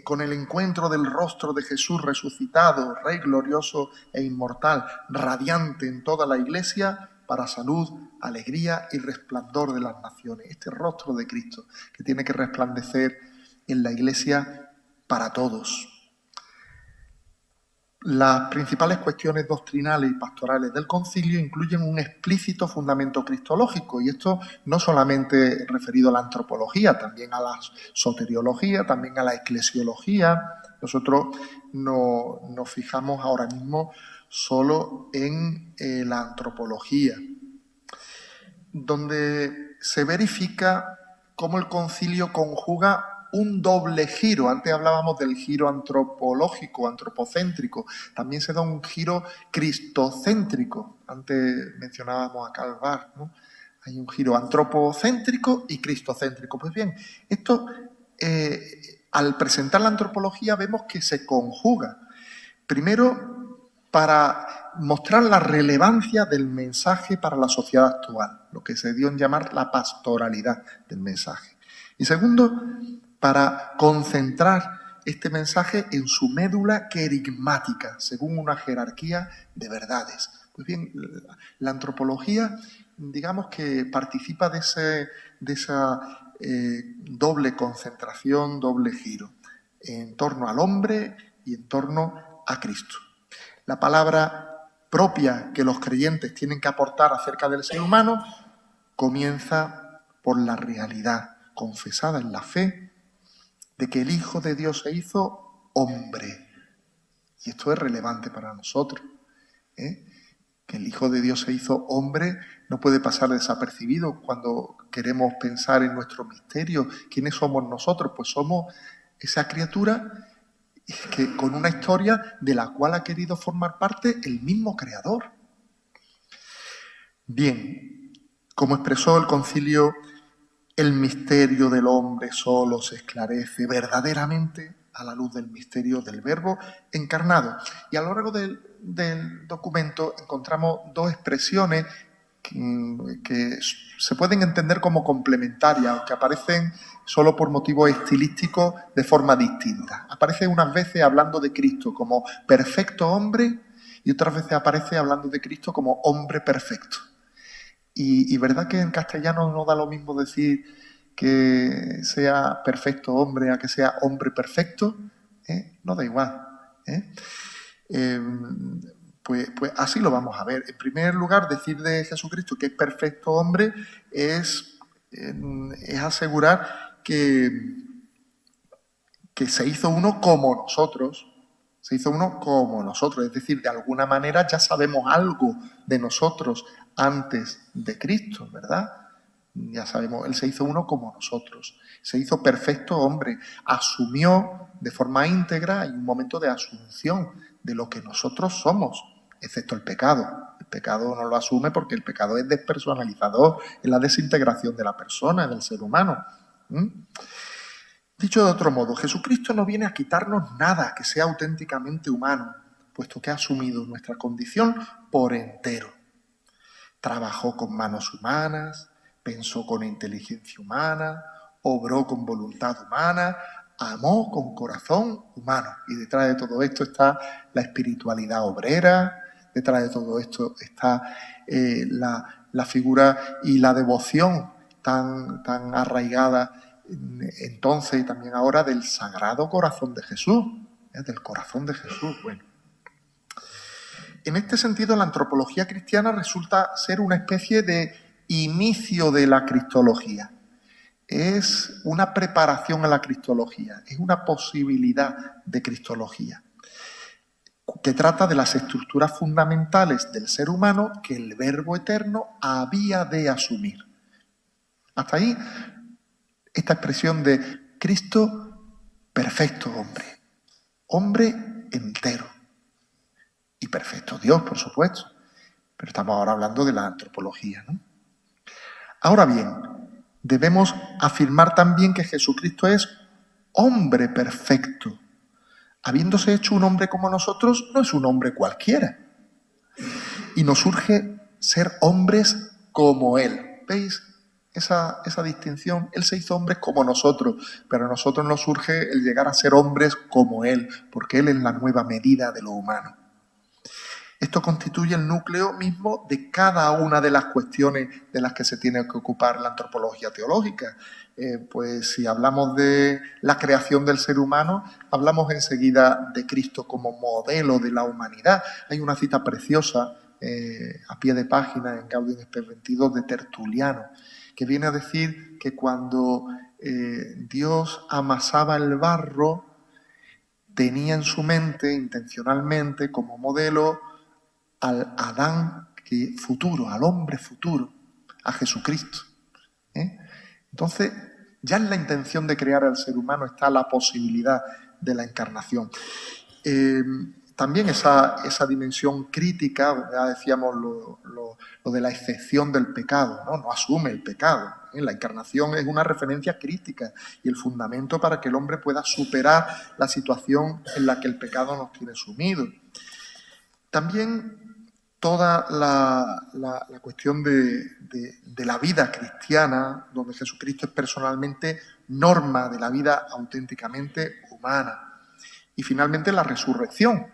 Speaker 4: con el encuentro del rostro de Jesús resucitado, Rey glorioso e inmortal, radiante en toda la Iglesia, para salud, alegría y resplandor de las naciones? Este rostro de Cristo que tiene que resplandecer en la Iglesia para todos. Las principales cuestiones doctrinales y pastorales del concilio incluyen un explícito fundamento cristológico, y esto no solamente referido a la antropología, también a la soteriología, también a la eclesiología. Nosotros nos fijamos ahora mismo solo en la antropología, donde se verifica cómo el concilio conjuga un doble giro. Antes hablábamos del giro antropológico, antropocéntrico. También se da un giro cristocéntrico. Antes mencionábamos a Karl Barth, ¿no? Hay un giro antropocéntrico y cristocéntrico. Pues bien, esto, al presentar la antropología, vemos que se conjuga. Primero, para mostrar la relevancia del mensaje para la sociedad actual, lo que se dio en llamar la pastoralidad del mensaje. Y segundo, para concentrar este mensaje en su médula querigmática, según una jerarquía de verdades. Pues bien, la antropología, digamos que participa de esa doble concentración, doble giro, en torno al hombre y en torno a Cristo. La palabra propia que los creyentes tienen que aportar acerca del ser humano comienza por la realidad confesada en la fe de que el Hijo de Dios se hizo hombre. Y esto es relevante para nosotros, que el Hijo de Dios se hizo hombre no puede pasar desapercibido cuando queremos pensar en nuestro misterio. ¿Quiénes somos nosotros? Pues somos esa criatura que, con una historia de la cual ha querido formar parte el mismo Creador. Bien, como expresó el concilio, el misterio del hombre solo se esclarece verdaderamente a la luz del misterio del Verbo encarnado. Y a lo largo del documento encontramos dos expresiones que se pueden entender como complementarias, aunque aparecen solo por motivos estilísticos de forma distinta. Aparece unas veces hablando de Cristo como perfecto hombre y otras veces aparece hablando de Cristo como hombre perfecto. Y verdad que en castellano no da lo mismo decir que sea perfecto hombre a que sea hombre perfecto, no da igual. Pues así lo vamos a ver. En primer lugar, decir de Jesucristo que es perfecto hombre es asegurar que se hizo uno como nosotros. Se hizo uno como nosotros, es decir, de alguna manera ya sabemos algo de nosotros antes de Cristo, ¿verdad? Ya sabemos, Él se hizo uno como nosotros, se hizo perfecto hombre, asumió de forma íntegra, hay un momento de asunción de lo que nosotros somos, excepto el pecado. El pecado no lo asume porque el pecado es despersonalizador, es la desintegración de la persona, del ser humano. Dicho de otro modo, Jesucristo no viene a quitarnos nada que sea auténticamente humano, puesto que ha asumido nuestra condición por entero. Trabajó con manos humanas, pensó con inteligencia humana, obró con voluntad humana, amó con corazón humano. Y detrás de todo esto está la espiritualidad obrera, detrás de todo esto está la figura y la devoción tan arraigada entonces y también ahora del Sagrado Corazón de Jesús, del corazón de Jesús. Bueno, en este sentido la antropología cristiana resulta ser una especie de inicio de la cristología. Es una preparación a la cristología, es una posibilidad de cristología que trata de las estructuras fundamentales del ser humano que el Verbo eterno había de asumir. Hasta ahí esta expresión de Cristo perfecto hombre, hombre entero y perfecto Dios, por supuesto, pero estamos ahora hablando de la antropología, ¿no? Ahora bien, debemos afirmar también que Jesucristo es hombre perfecto. Habiéndose hecho un hombre como nosotros, no es un hombre cualquiera. Y nos urge ser hombres como Él. ¿Veis esa distinción? Él se hizo hombre como nosotros, pero a nosotros nos urge el llegar a ser hombres como Él, porque Él es la nueva medida de lo humano. Esto constituye el núcleo mismo de cada una de las cuestiones de las que se tiene que ocupar la antropología teológica. Pues si hablamos de la creación del ser humano, hablamos enseguida de Cristo como modelo de la humanidad. Hay una cita preciosa a pie de página en Gaudium Spes 22 de Tertuliano, que viene a decir que cuando Dios amasaba el barro, tenía en su mente, intencionalmente, como modelo, al Adán futuro, al hombre futuro, a Jesucristo. Entonces, ya en la intención de crear al ser humano está la posibilidad de la encarnación. También esa dimensión crítica, ya decíamos lo de la excepción del pecado, no asume el pecado. La encarnación es una referencia crítica y el fundamento para que el hombre pueda superar la situación en la que el pecado nos tiene sumidos. También toda la cuestión de la vida cristiana, donde Jesucristo es personalmente norma de la vida auténticamente humana. Y finalmente la resurrección,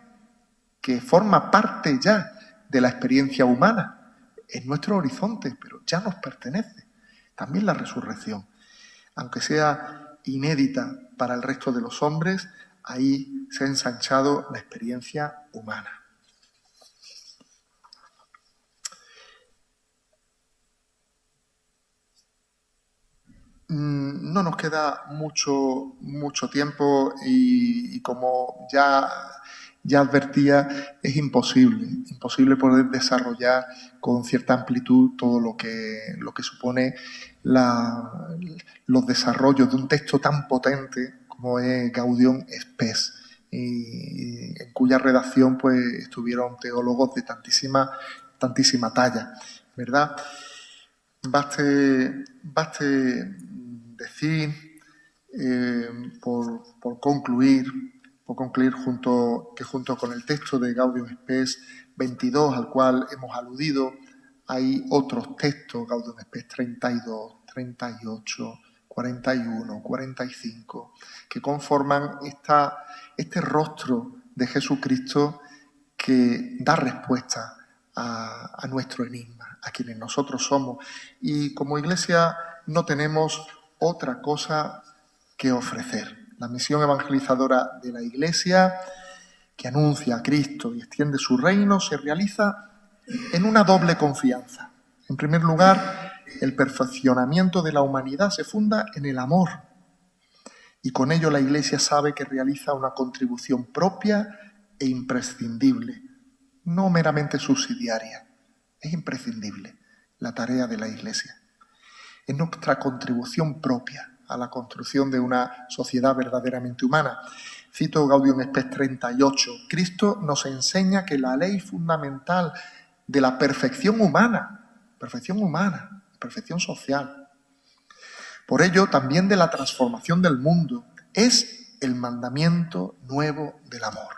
Speaker 4: que forma parte ya de la experiencia humana. Es nuestro horizonte, pero ya nos pertenece. También la resurrección, aunque sea inédita para el resto de los hombres, ahí se ha ensanchado la experiencia humana. No nos queda mucho tiempo y como ya advertía, es imposible poder desarrollar con cierta amplitud todo lo que supone los desarrollos de un texto tan potente como es Gaudium Spes, y en cuya redacción pues estuvieron teólogos de tantísima talla, ¿verdad? Baste decir, por concluir junto con el texto de Gaudium Spes 22, al cual hemos aludido, hay otros textos, Gaudium Spes 32, 38, 41, 45, que conforman este rostro de Jesucristo que da respuesta a nuestro enigma, a quienes nosotros somos. Y como Iglesia no tenemos otra cosa que ofrecer. La misión evangelizadora de la Iglesia, que anuncia a Cristo y extiende su reino, se realiza en una doble confianza. En primer lugar, el perfeccionamiento de la humanidad se funda en el amor, y con ello la Iglesia sabe que realiza una contribución propia e imprescindible, no meramente subsidiaria. Es imprescindible la tarea de la Iglesia. Es nuestra contribución propia a la construcción de una sociedad verdaderamente humana. Cito Gaudium Spes 38. Cristo nos enseña que la ley fundamental de la perfección humana, perfección social, por ello también de la transformación del mundo, es el mandamiento nuevo del amor.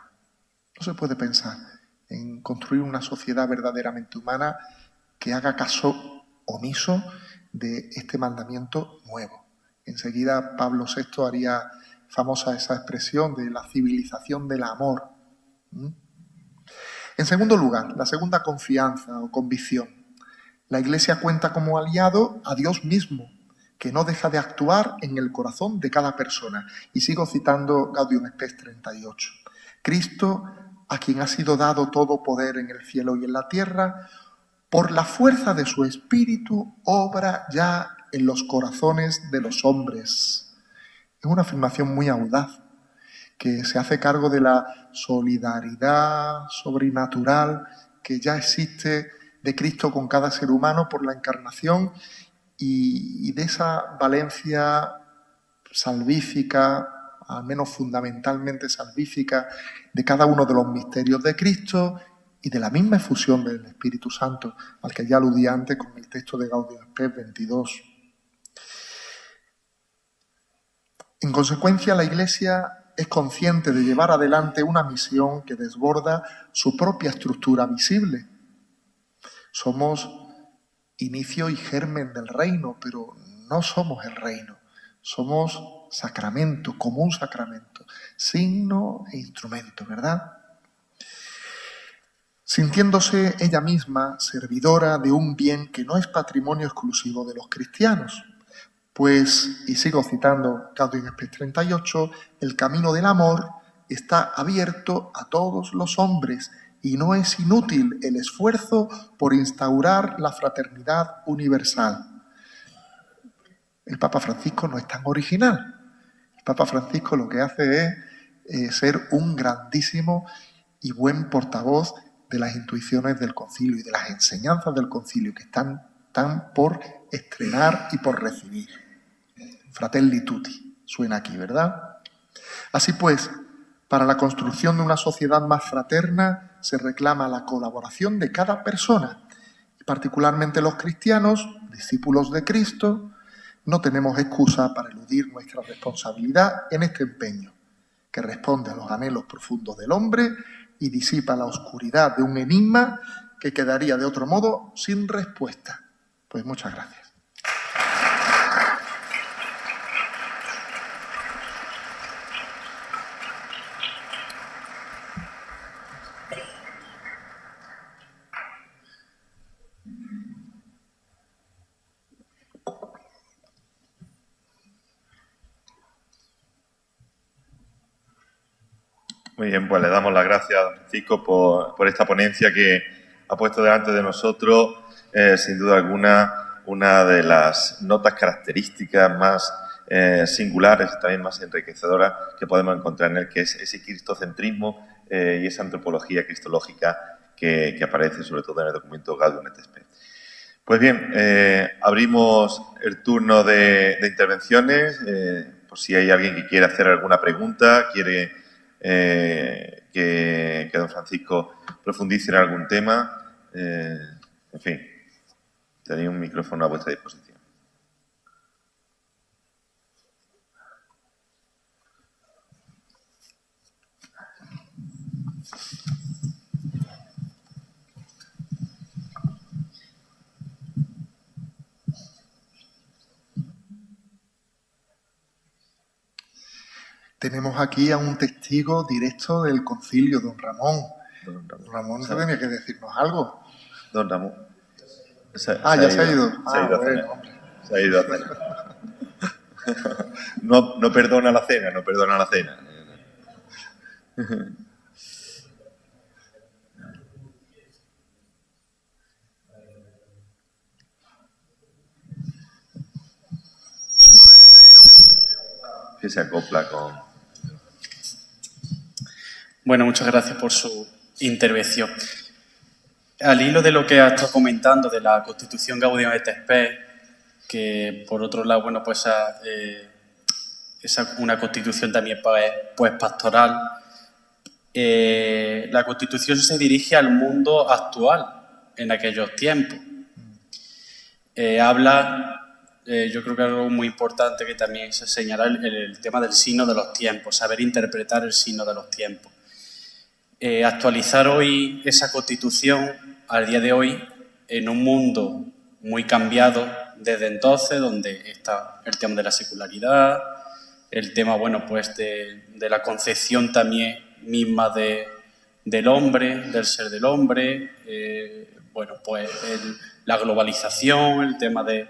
Speaker 4: No se puede pensar en construir una sociedad verdaderamente humana que haga caso omiso de este mandamiento nuevo. Enseguida Pablo VI haría famosa esa expresión de la civilización del amor. En segundo lugar, la segunda confianza o convicción. La Iglesia cuenta como aliado a Dios mismo, que no deja de actuar en el corazón de cada persona. Y sigo citando Gaudium Spes 38. Cristo, a quien ha sido dado todo poder en el cielo y en la tierra, por la fuerza de su Espíritu, obra ya en los corazones de los hombres. Es una afirmación muy audaz, que se hace cargo de la solidaridad sobrenatural que ya existe de Cristo con cada ser humano por la encarnación y de esa valencia salvífica, al menos fundamentalmente salvífica, de cada uno de los misterios de Cristo y de la misma efusión del Espíritu Santo, al que ya aludí antes con el texto de Gaudium Spes 22. En consecuencia, la Iglesia es consciente de llevar adelante una misión que desborda su propia estructura visible. Somos inicio y germen del reino, pero no somos el reino. Somos sacramento, como un sacramento, signo e instrumento, ¿verdad? Sintiéndose ella misma servidora de un bien que no es patrimonio exclusivo de los cristianos. Pues, y sigo citando Gaudium et Spes 38, el camino del amor está abierto a todos los hombres y no es inútil el esfuerzo por instaurar la fraternidad universal. El Papa Francisco no es tan original. El Papa Francisco lo que hace es ser un grandísimo y buen portavoz de las intuiciones del concilio y de las enseñanzas del concilio que están por estrenar y por recibir. Fratelli tutti, suena aquí, ¿verdad? Así pues, para la construcción de una sociedad más fraterna se reclama la colaboración de cada persona, y particularmente los cristianos, discípulos de Cristo, no tenemos excusa para eludir nuestra responsabilidad en este empeño, que responde a los anhelos profundos del hombre y disipa la oscuridad de un enigma que quedaría de otro modo sin respuesta. Pues muchas gracias.
Speaker 2: Muy bien, pues le damos las gracias a don Francisco por esta ponencia que ha puesto delante de nosotros, sin duda alguna, una de las notas características más singulares y también más enriquecedoras que podemos encontrar en él, que es ese cristocentrismo y esa antropología cristológica que aparece sobre todo en el documento Gaudium et Spes. Pues bien, abrimos el turno de intervenciones, por si hay alguien que quiere hacer alguna pregunta, quiere que don Francisco profundice en algún tema. En fin, tenéis un micrófono a vuestra disposición.
Speaker 4: Tenemos aquí a un testigo directo del concilio, don Ramón. Don Ramón se tenía que decirnos algo.
Speaker 2: Don Ramón.
Speaker 4: Ya se ha ido.
Speaker 2: Se ha ido a cenar. Se ha ido a cenar. No perdona la cena, no perdona la cena. Que se acopla con...
Speaker 5: Bueno, muchas gracias por su intervención. Al hilo de lo que ha estado comentando de la Constitución Gaudium et Spes, que por otro lado, bueno, pues es una Constitución también pues pastoral, la Constitución se dirige al mundo actual en aquellos tiempos. Habla, yo creo que algo muy importante que también se señala el tema del signo de los tiempos, saber interpretar el signo de los tiempos. Actualizar hoy esa Constitución al día de hoy en un mundo muy cambiado desde entonces, donde está el tema de la secularidad, el tema, bueno, pues de la concepción también misma del hombre, del ser del hombre, bueno, pues la globalización, el tema de...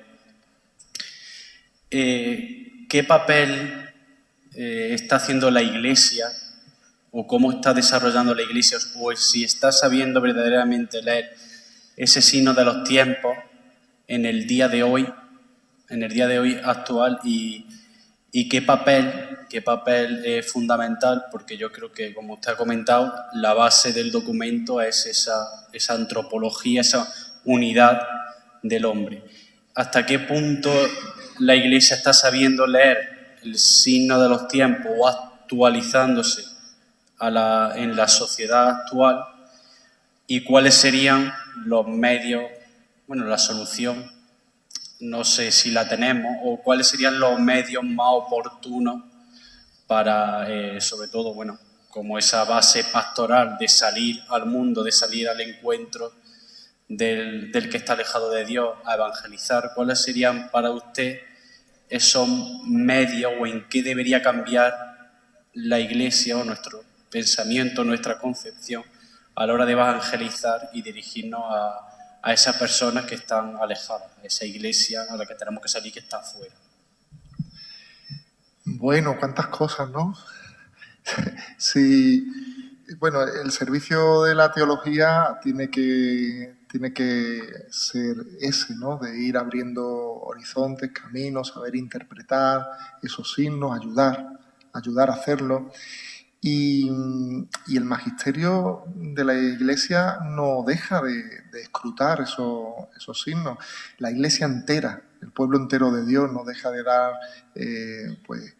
Speaker 5: ¿Qué papel está haciendo la Iglesia o cómo está desarrollando la Iglesia o si está sabiendo verdaderamente leer ese signo de los tiempos en el día de hoy actual y qué papel es fundamental? Porque yo creo que, como usted ha comentado, la base del documento es esa antropología, esa unidad del hombre. ¿Hasta qué punto la Iglesia está sabiendo leer el signo de los tiempos o actualizándose en la sociedad actual? ¿Y cuáles serían los medios, bueno, la solución, no sé si la tenemos, o cuáles serían los medios más oportunos para, sobre todo, bueno, como esa base pastoral de salir al mundo, de salir al encuentro del que está alejado de Dios, a evangelizar. ¿Cuáles serían para usted esos medios o en qué debería cambiar la Iglesia o nuestro pensamiento, nuestra concepción a la hora de evangelizar y dirigirnos a esas personas que están alejadas, a esa Iglesia a la que tenemos que salir que está afuera?
Speaker 4: Bueno, cuántas cosas, ¿no? Sí, bueno, el servicio de la teología tiene que ser ese, ¿no? De ir abriendo horizontes, caminos, saber interpretar esos signos, ayudar a hacerlo. Y el magisterio de la Iglesia no deja de escrutar esos signos. La Iglesia entera, el pueblo entero de Dios, no deja de dar pues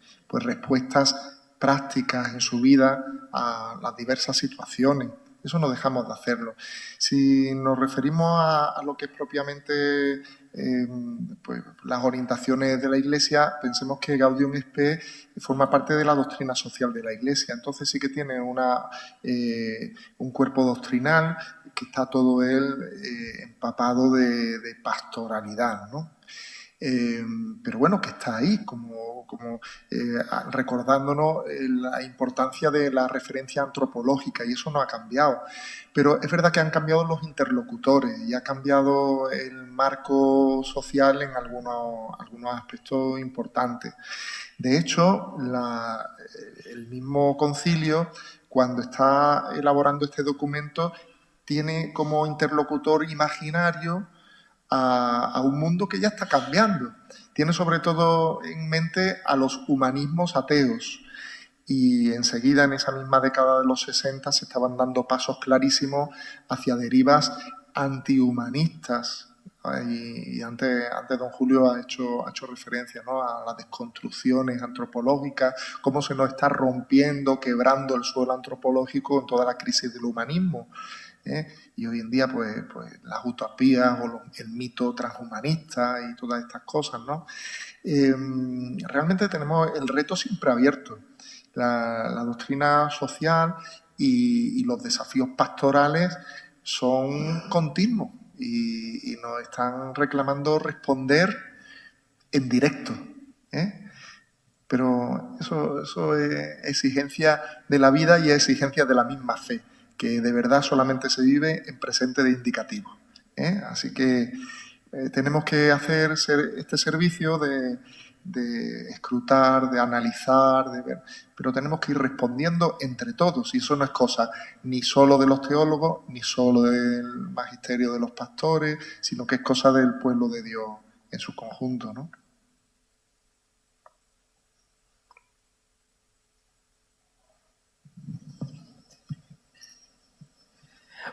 Speaker 4: respuestas prácticas en su vida a las diversas situaciones. Eso no dejamos de hacerlo. Si nos referimos a lo que es propiamente pues, las orientaciones de la Iglesia, pensemos que Gaudium et Spes forma parte de la doctrina social de la Iglesia. Entonces sí que tiene un cuerpo doctrinal que está todo él empapado de pastoralidad, ¿no? Pero bueno, que está ahí, como recordándonos la importancia de la referencia antropológica, y eso no ha cambiado. Pero es verdad que han cambiado los interlocutores y ha cambiado el marco social en algunos aspectos importantes. De hecho, el mismo concilio, cuando está elaborando este documento, tiene como interlocutor imaginario a un mundo que ya está cambiando. Tiene sobre todo en mente a los humanismos ateos. Y enseguida, en esa misma década de los 60, se estaban dando pasos clarísimos hacia derivas antihumanistas. Y antes don Julio ha hecho referencia, ¿no?, a las desconstrucciones antropológicas, cómo se nos está rompiendo, quebrando el suelo antropológico en toda la crisis del humanismo. Y hoy en día, pues las utopías o el mito transhumanista y todas estas cosas, ¿no? Realmente tenemos el reto siempre abierto. La doctrina social y los desafíos pastorales son continuos y nos están reclamando responder en directo, Pero eso es exigencia de la vida y es exigencia de la misma fe, que de verdad solamente se vive en presente de indicativo. Así que tenemos que hacer este servicio de escrutar, de analizar, de ver, pero tenemos que ir respondiendo entre todos, y eso no es cosa ni solo de los teólogos, ni solo del magisterio de los pastores, sino que es cosa del pueblo de Dios en su conjunto, ¿no?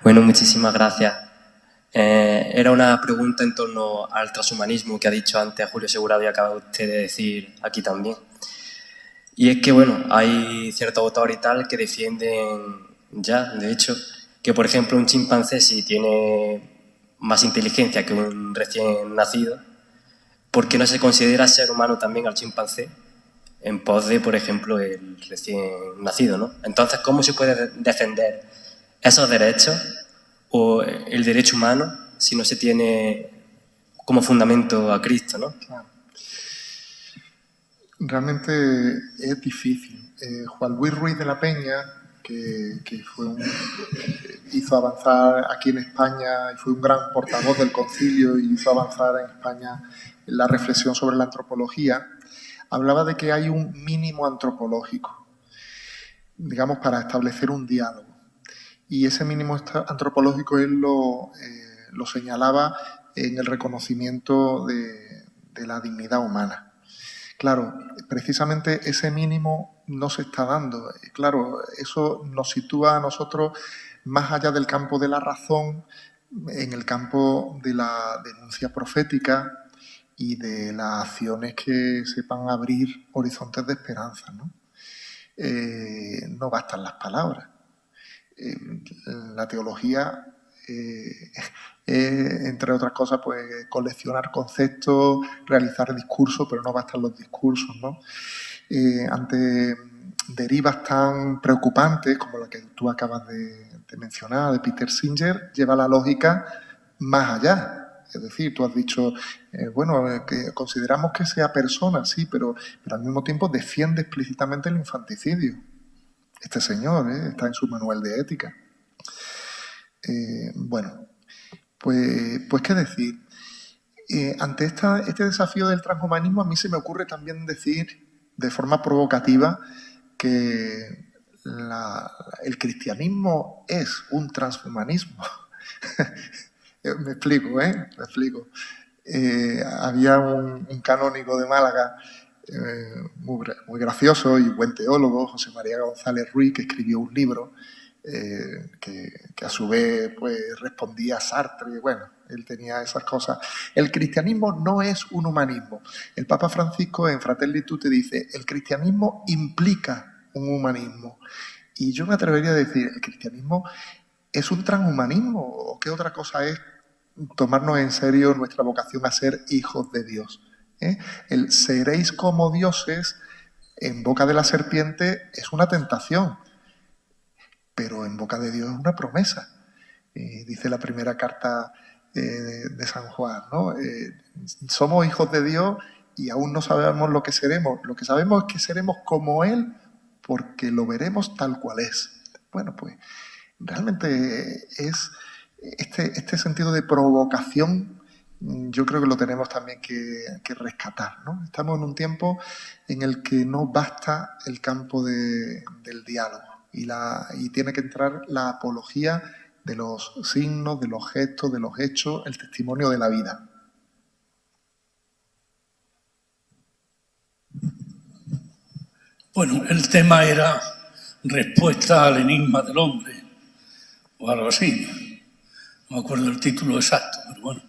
Speaker 6: Bueno, muchísimas gracias. Era una pregunta en torno al transhumanismo que ha dicho antes Julio Segurado y acaba usted de decir aquí también. Y es que, bueno, hay ciertos autores y tal que defienden ya, de hecho, que, por ejemplo, un chimpancé, si tiene más inteligencia que un recién nacido, ¿por qué no se considera ser humano también al chimpancé en pos de, por ejemplo, el recién nacido, ¿no? Entonces, ¿cómo se puede defender esos derechos o el derecho humano si no se tiene como fundamento a Cristo, ¿no?
Speaker 4: Claro. Realmente es difícil. Juan Luis Ruiz de la Peña, que hizo avanzar aquí en España y fue un gran portavoz del concilio y hizo avanzar en España la reflexión sobre la antropología, hablaba de que hay un mínimo antropológico, digamos, para establecer un diálogo. Y ese mínimo antropológico él lo señalaba en el reconocimiento de la dignidad humana. Claro, precisamente ese mínimo no se está dando. Claro, eso nos sitúa a nosotros más allá del campo de la razón, en el campo de la denuncia profética y de las acciones que sepan abrir horizontes de esperanza, ¿no? No bastan las palabras. La teología entre otras cosas, pues coleccionar conceptos, realizar discursos, pero no bastan los discursos, ¿no? Ante derivas tan preocupantes como la que tú acabas de mencionar, de Peter Singer, lleva la lógica más allá. Es decir, tú has dicho, que consideramos que sea persona, sí, pero al mismo tiempo defiende explícitamente el infanticidio. Este señor está en su manual de ética. Pues qué decir. Ante este desafío del transhumanismo, a mí se me ocurre también decir de forma provocativa que el cristianismo es un transhumanismo. Me explico. Había un canónigo de Málaga muy gracioso y buen teólogo, José María González Ruiz, que escribió un libro que a su vez pues, respondía a Sartre. Bueno, él tenía esas cosas. El cristianismo no es un humanismo. El Papa Francisco en Fratelli Tutti dice, el cristianismo implica un humanismo. Y yo me atrevería a decir, ¿el cristianismo es un transhumanismo? ¿O qué otra cosa es tomarnos en serio nuestra vocación a ser hijos de Dios? El seréis como dioses en boca de la serpiente es una tentación, pero en boca de Dios es una promesa. Dice la primera carta de San Juan, ¿no? Somos hijos de Dios y aún no sabemos lo que seremos. Lo que sabemos es que seremos como Él porque lo veremos tal cual es. Bueno, pues realmente es este sentido de provocación, yo creo que lo tenemos también que rescatar, ¿no? Estamos en un tiempo en el que no basta el campo del diálogo y tiene que entrar la apología de los signos, de los gestos, de los hechos, el testimonio de la vida.
Speaker 7: Bueno, el tema era respuesta al enigma del hombre, o algo así. No me acuerdo el título exacto, pero bueno.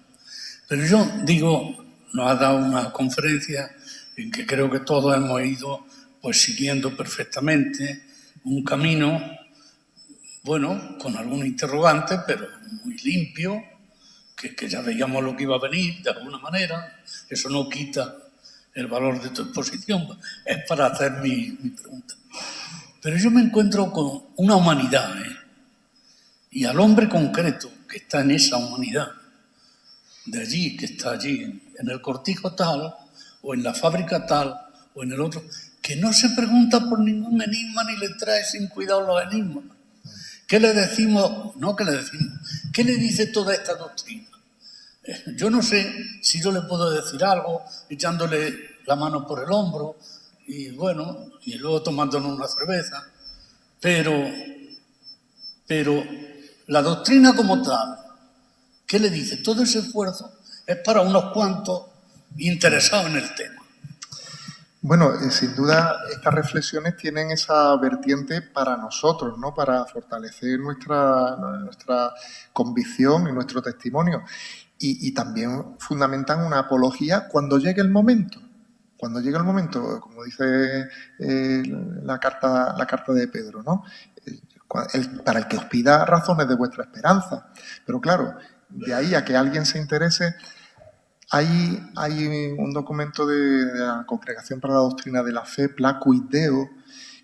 Speaker 7: Pero yo digo, nos ha dado una conferencia en que creo que todos hemos ido pues siguiendo perfectamente un camino, bueno, con algún interrogante, pero muy limpio, que ya veíamos lo que iba a venir de alguna manera. Eso no quita el valor de tu exposición, es para hacer mi pregunta. Pero yo me encuentro con una humanidad, y al hombre concreto que está en esa humanidad, de allí, que está allí, en el cortijo tal, o en la fábrica tal, o en el otro, que no se pregunta por ningún enigma ni le trae sin cuidado los enigmas. ¿Qué le decimos? No, ¿qué le decimos? ¿Qué le dice toda esta doctrina? Yo no sé si yo le puedo decir algo echándole la mano por el hombro y bueno, y luego tomándonos una cerveza, pero la doctrina como tal, ¿qué le dice? Todo ese esfuerzo es para unos cuantos interesados en el tema.
Speaker 4: Bueno, sin duda estas reflexiones tienen esa vertiente para nosotros, ¿no? Para fortalecer nuestra convicción y nuestro testimonio. Y también fundamentan una apología cuando llegue el momento. Cuando llegue el momento, como dice la carta de Pedro, ¿no? Para el que os pida razones de vuestra esperanza. Pero claro, de ahí a que alguien se interese, hay un documento de la Congregación para la Doctrina de la Fe, Placuit Deo,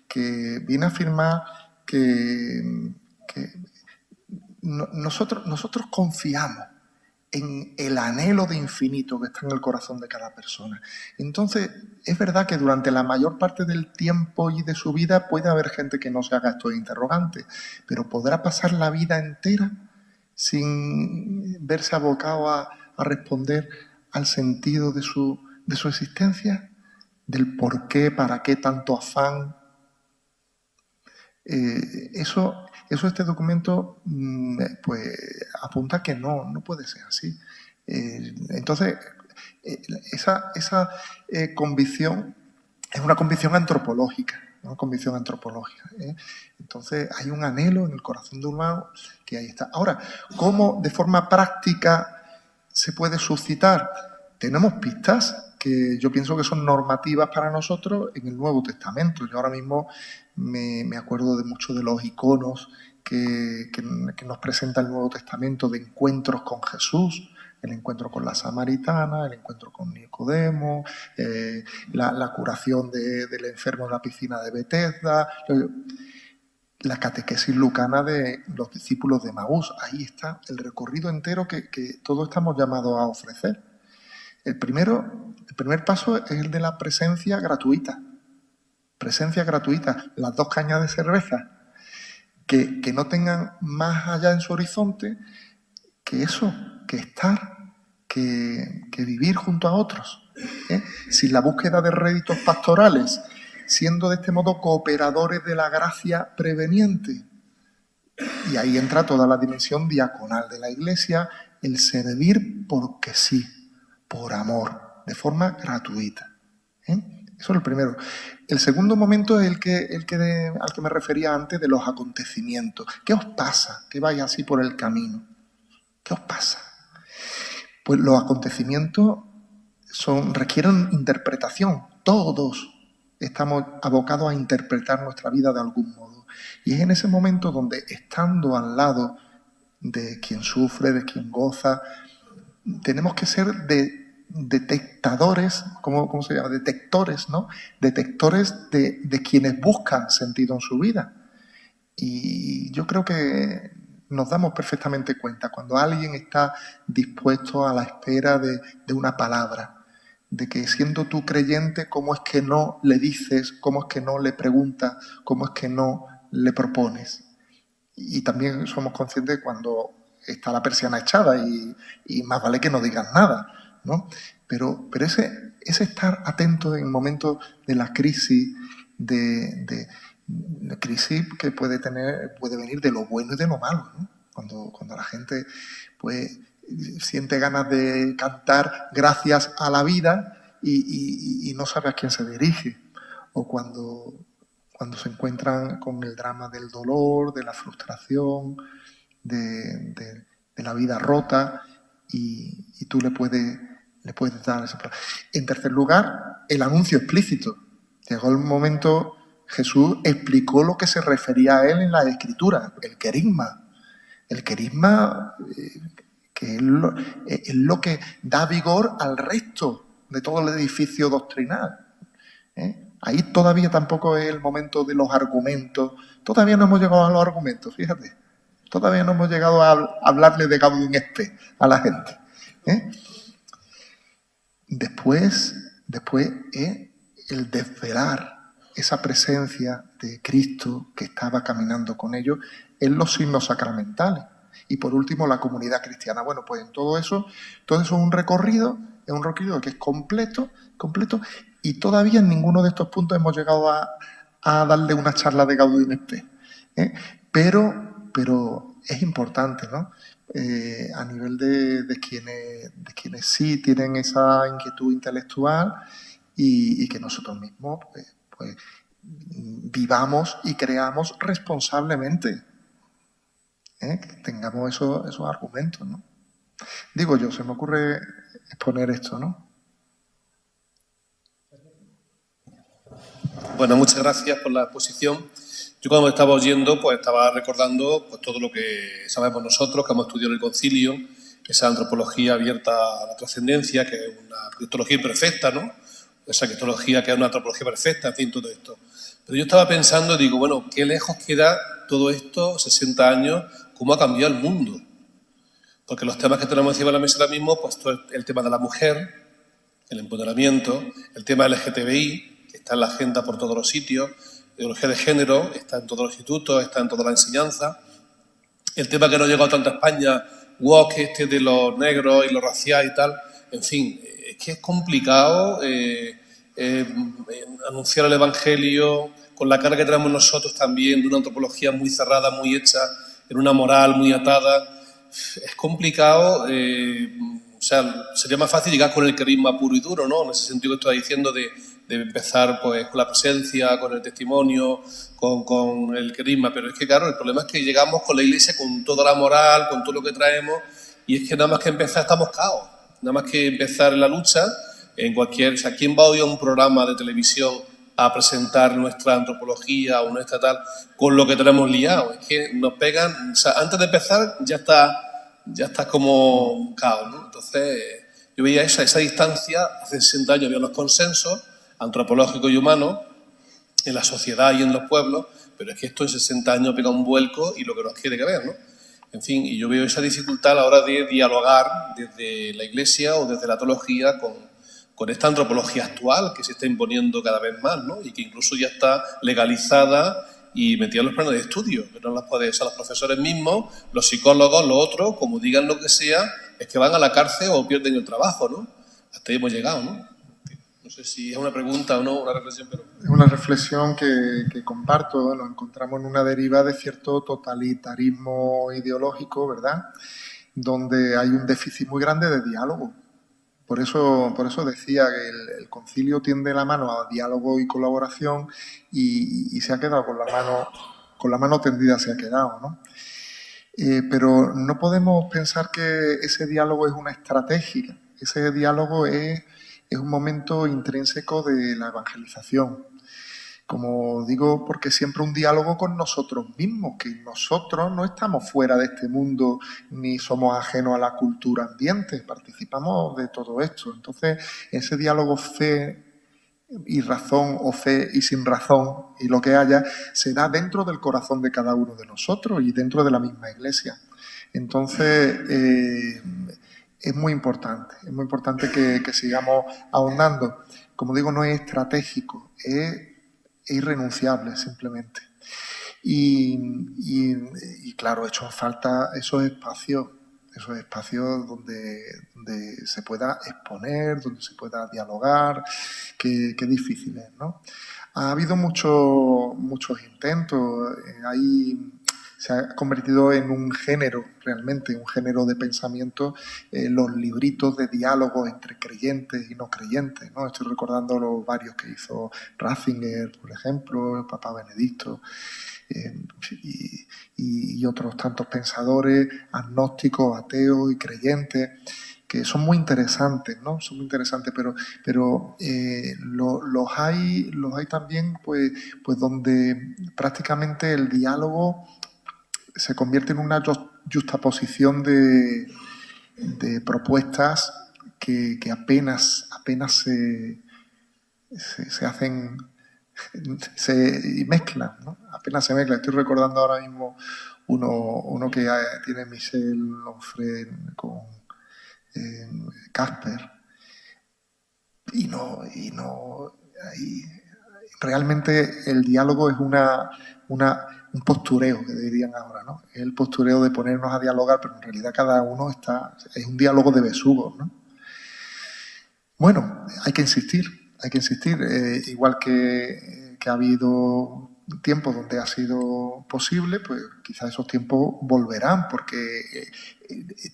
Speaker 4: que viene a afirmar que nosotros confiamos en el anhelo de infinito que está en el corazón de cada persona. Entonces, es verdad que durante la mayor parte del tiempo y de su vida puede haber gente que no se haga estos interrogantes, pero podrá pasar la vida entera sin verse abocado a responder al sentido de su existencia, del por qué, para qué tanto afán. Eso este documento pues apunta que no puede ser así. Entonces, esa convicción es una convicción antropológica, ¿no? Convicción antropológica. Entonces, hay un anhelo en el corazón de un humano que ahí está. Ahora, ¿cómo de forma práctica se puede suscitar? Tenemos pistas que yo pienso que son normativas para nosotros en el Nuevo Testamento. Yo ahora mismo me acuerdo de muchos de los iconos que nos presenta el Nuevo Testamento de encuentros con Jesús, el encuentro con la samaritana, el encuentro con Nicodemo, la curación del enfermo en la piscina de Betesda, la catequesis lucana de los discípulos de Maús. Ahí está el recorrido entero que todos estamos llamados a ofrecer. El primer paso es el de la presencia gratuita. Presencia gratuita. Las 2 cañas de cerveza que no tengan más allá en su horizonte que eso, que estar, que vivir junto a otros. Sin la búsqueda de réditos pastorales, siendo de este modo cooperadores de la gracia preveniente. Y ahí entra toda la dimensión diaconal de la Iglesia, el servir porque sí, por amor, de forma gratuita. Eso es el primero. El segundo momento es al que me refería antes, de los acontecimientos. ¿Qué os pasa? Que vais así por el camino. ¿Qué os pasa? Pues los acontecimientos requieren interpretación. Todos estamos abocados a interpretar nuestra vida de algún modo. Y es en ese momento donde, estando al lado de quien sufre, de quien goza, tenemos que ser detectadores, ¿cómo se llama? Detectores, ¿no? Detectores de quienes buscan sentido en su vida. Y yo creo que nos damos perfectamente cuenta cuando alguien está dispuesto a la espera de una palabra, de que siendo tú creyente, ¿cómo es que no le dices, cómo es que no le preguntas, cómo es que no le propones? Y también somos conscientes cuando está la persiana echada y más vale que no digas nada, ¿no? Pero ese estar atento en momentos de la crisis, de crisis que puede venir de lo bueno y de lo malo, ¿no? Cuando la gente pues siente ganas de cantar gracias a la vida y no sabe a quién se dirige, o cuando se encuentran con el drama del dolor, de la frustración, de la vida rota, y tú le puedes dar esa palabra. En tercer lugar, el anuncio explícito. Llegó el momento, Jesús explicó lo que se refería a él en la Escritura, el querigma. El querigma, que es lo que da vigor al resto de todo el edificio doctrinal. Ahí todavía tampoco es el momento de los argumentos. Todavía no hemos llegado a los argumentos, fíjate. Todavía no hemos llegado a hablarle de Gaudium et Spes a la gente. Después es el desvelar esa presencia de Cristo que estaba caminando con ellos en los signos sacramentales. Y por último, la comunidad cristiana. Bueno, pues en todo eso es un recorrido que es completo, y todavía en ninguno de estos puntos hemos llegado a darle una charla de Gaudium et Spes. Pero es importante, ¿no? A nivel de quienes sí tienen esa inquietud intelectual y que nosotros mismos pues vivamos y creamos responsablemente, que tengamos esos argumentos, ¿no? Digo yo, se me ocurre exponer esto, ¿no?
Speaker 3: Bueno, muchas gracias por la exposición. Yo cuando me estaba oyendo, pues estaba recordando pues, todo lo que sabemos nosotros, que hemos estudiado en el Concilio, esa antropología abierta a la trascendencia, que es una cristología imperfecta, ¿no? Esa cristología que es una antropología perfecta, en fin, todo esto. Pero yo estaba pensando, digo, bueno, qué lejos queda todo esto, 60 años, cómo ha cambiado el mundo. Porque los temas que tenemos encima de la mesa ahora mismo, pues todo el tema de la mujer, el empoderamiento, el tema del LGTBI, que está en la agenda por todos los sitios, ideología de género, está en todos los institutos, está en toda la enseñanza. El tema que no ha llegado tanto a España, woke, de los negros y lo racial y tal. En fin, es que es complicado anunciar el Evangelio con la carga que tenemos nosotros también de una antropología muy cerrada, muy hecha, en una moral muy atada. Es complicado, o sea, sería más fácil llegar con el carisma puro y duro, ¿no? En ese sentido que estoy diciendo de empezar pues con la presencia, con el testimonio, con el carisma, pero es que claro, el problema es que llegamos con la Iglesia, con toda la moral, con todo lo que traemos, y es que nada más que empezar estamos caos, nada más que empezar la lucha, o sea, ¿quién va hoy a un programa de televisión a presentar nuestra antropología o nuestra tal, con lo que tenemos liado? Es que nos pegan, o sea, antes de empezar ya está ya está como un caos, ¿no? Entonces, yo veía esa distancia. Hace 60 años había unos consensos antropológicos y humanos en la sociedad y en los pueblos, pero es que esto en 60 años pega un vuelco y lo que nos quiere que ver, ¿no? En fin, y yo veo esa dificultad a la hora de dialogar desde la Iglesia o desde la teología con esta antropología actual que se está imponiendo cada vez más, ¿no? Y que incluso ya está legalizada y metida en los planes de estudio, que no las puede, o sea, los profesores mismos, los psicólogos, los otros, como digan lo que sea, es que van a la cárcel o pierden el trabajo, ¿no? Hasta ahí hemos llegado, ¿no? No sé si es una pregunta o no, una reflexión, pero...
Speaker 4: Es una reflexión que comparto. Nos encontramos en una deriva de cierto totalitarismo ideológico, ¿verdad?, donde hay un déficit muy grande de diálogo. Por eso decía que el concilio tiende la mano a diálogo y colaboración y se ha quedado con la mano tendida, se ha quedado, ¿no? Pero no podemos pensar que ese diálogo es una estrategia. Ese diálogo es un momento intrínseco de la evangelización. Como digo, porque siempre un diálogo con nosotros mismos, que nosotros no estamos fuera de este mundo ni somos ajenos a la cultura ambiente, participamos de todo esto. Entonces, ese diálogo fe y razón o fe y sin razón y lo que haya, se da dentro del corazón de cada uno de nosotros y dentro de la misma Iglesia. Entonces, es muy importante que sigamos ahondando. Como digo, no es estratégico, es irrenunciable simplemente. Y claro, echan falta esos espacios donde se pueda exponer, donde se pueda dialogar, que difícil es, ¿no? Ha habido muchos intentos, se ha convertido en un género, realmente, un género de pensamiento, los libritos de diálogo entre creyentes y no creyentes, ¿no? Estoy recordando los varios que hizo Ratzinger, por ejemplo, el Papa Benedicto, y otros tantos pensadores, agnósticos, ateos y creyentes, que son muy interesantes, ¿no? Son muy interesantes, pero los hay también, pues donde prácticamente el diálogo se convierte en una juxtaposición de propuestas que apenas se hacen, se mezclan, ¿no? Apenas se mezclan. Estoy recordando ahora mismo uno que tiene Michel Onfray con Casper, y realmente el diálogo es un postureo, que dirían ahora, ¿no? Es el postureo de ponernos a dialogar, pero en realidad cada uno es un diálogo de besugos, ¿no? Bueno, hay que insistir, igual que ha habido tiempos donde ha sido posible, pues quizás esos tiempos volverán, porque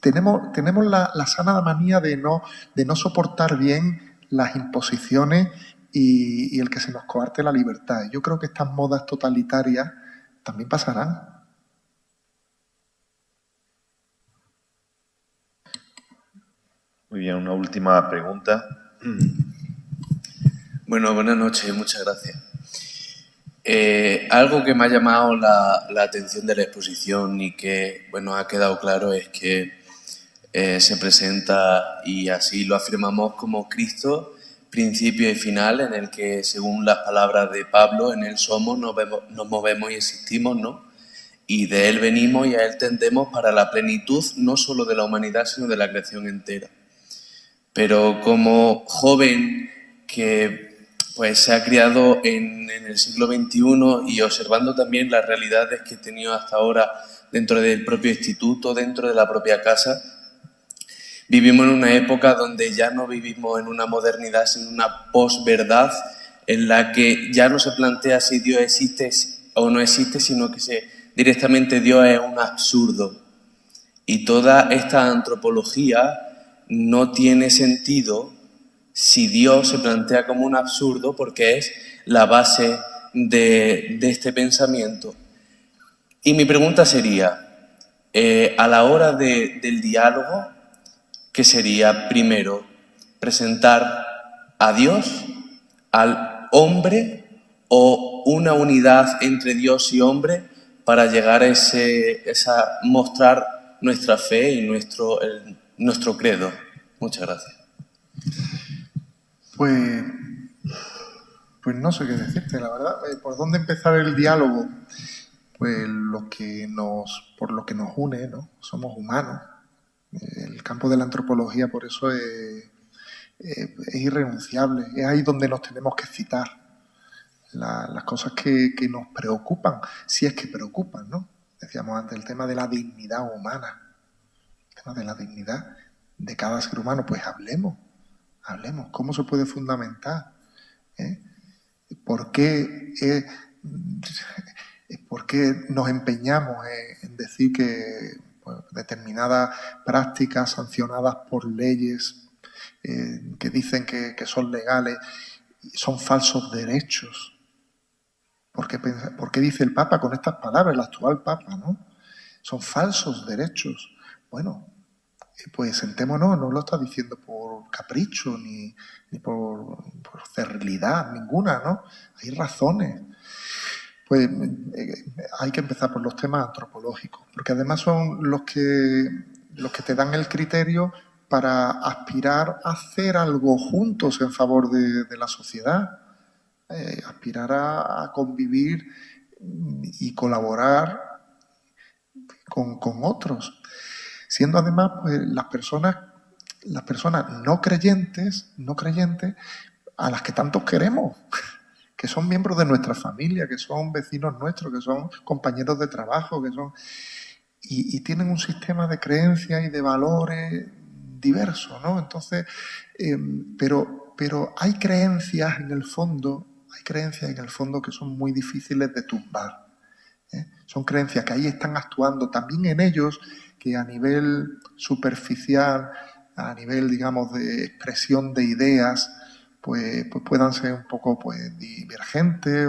Speaker 4: tenemos la sana manía de no soportar bien las imposiciones y el que se nos coarte la libertad. Yo creo que estas modas totalitarias también pasarán.
Speaker 2: Muy bien, una última pregunta.
Speaker 8: Bueno, buenas noches, muchas gracias. Algo que me ha llamado la atención de la exposición y que, bueno, ha quedado claro es que se presenta, y así lo afirmamos, como Cristo, principio y final, en el que, según las palabras de Pablo, en Él somos, nos movemos y existimos, ¿no? Y de Él venimos y a Él tendemos para la plenitud, no solo de la humanidad, sino de la creación entera. Pero como joven que pues se ha criado en el siglo XXI y observando también las realidades que he tenido hasta ahora dentro del propio instituto, dentro de la propia casa, vivimos en una época donde ya no vivimos en una modernidad, sino en una posverdad en la que ya no se plantea si Dios existe o no existe, sino que directamente Dios es un absurdo. Y toda esta antropología no tiene sentido si Dios se plantea como un absurdo, porque es la base de este pensamiento. Y mi pregunta sería, a la hora del diálogo, ¿qué sería primero? ¿Presentar a Dios, al hombre, o una unidad entre Dios y hombre para llegar a mostrar nuestra fe y nuestro credo. Muchas gracias.
Speaker 4: Pues no sé qué decirte, la verdad. ¿Por dónde empezar el diálogo? Pues por lo que nos une, ¿no? Somos humanos. El campo de la antropología, por eso es irrenunciable. Es ahí donde nos tenemos que citar. Las cosas que nos preocupan, si es que preocupan, ¿no? Decíamos antes el tema de la dignidad humana, el tema de la dignidad de cada ser humano. Pues hablemos. ¿Cómo se puede fundamentar? ¿Por qué nos empeñamos en decir que determinadas prácticas sancionadas por leyes que dicen que son legales son falsos derechos? ¿Por qué dice el Papa con estas palabras, el actual Papa, ¿no? Son falsos derechos. Bueno, pues sentémonos, no lo está diciendo por capricho ni por cerrilidad ninguna, ¿no? Hay razones. Pues hay que empezar por los temas antropológicos, porque además son los que te dan el criterio para aspirar a hacer algo juntos en favor de la sociedad, aspirar a convivir y colaborar con otros. Siendo además pues, las personas no creyentes a las que tantos queremos, que son miembros de nuestra familia, que son vecinos nuestros, que son compañeros de trabajo, que son y tienen un sistema de creencias y de valores diversos, ¿no? Entonces, pero hay creencias en el fondo que son muy difíciles de tumbar. Son creencias que ahí están actuando también en ellos, que a nivel superficial, a nivel, digamos, de expresión de ideas, pues puedan ser un poco pues, divergentes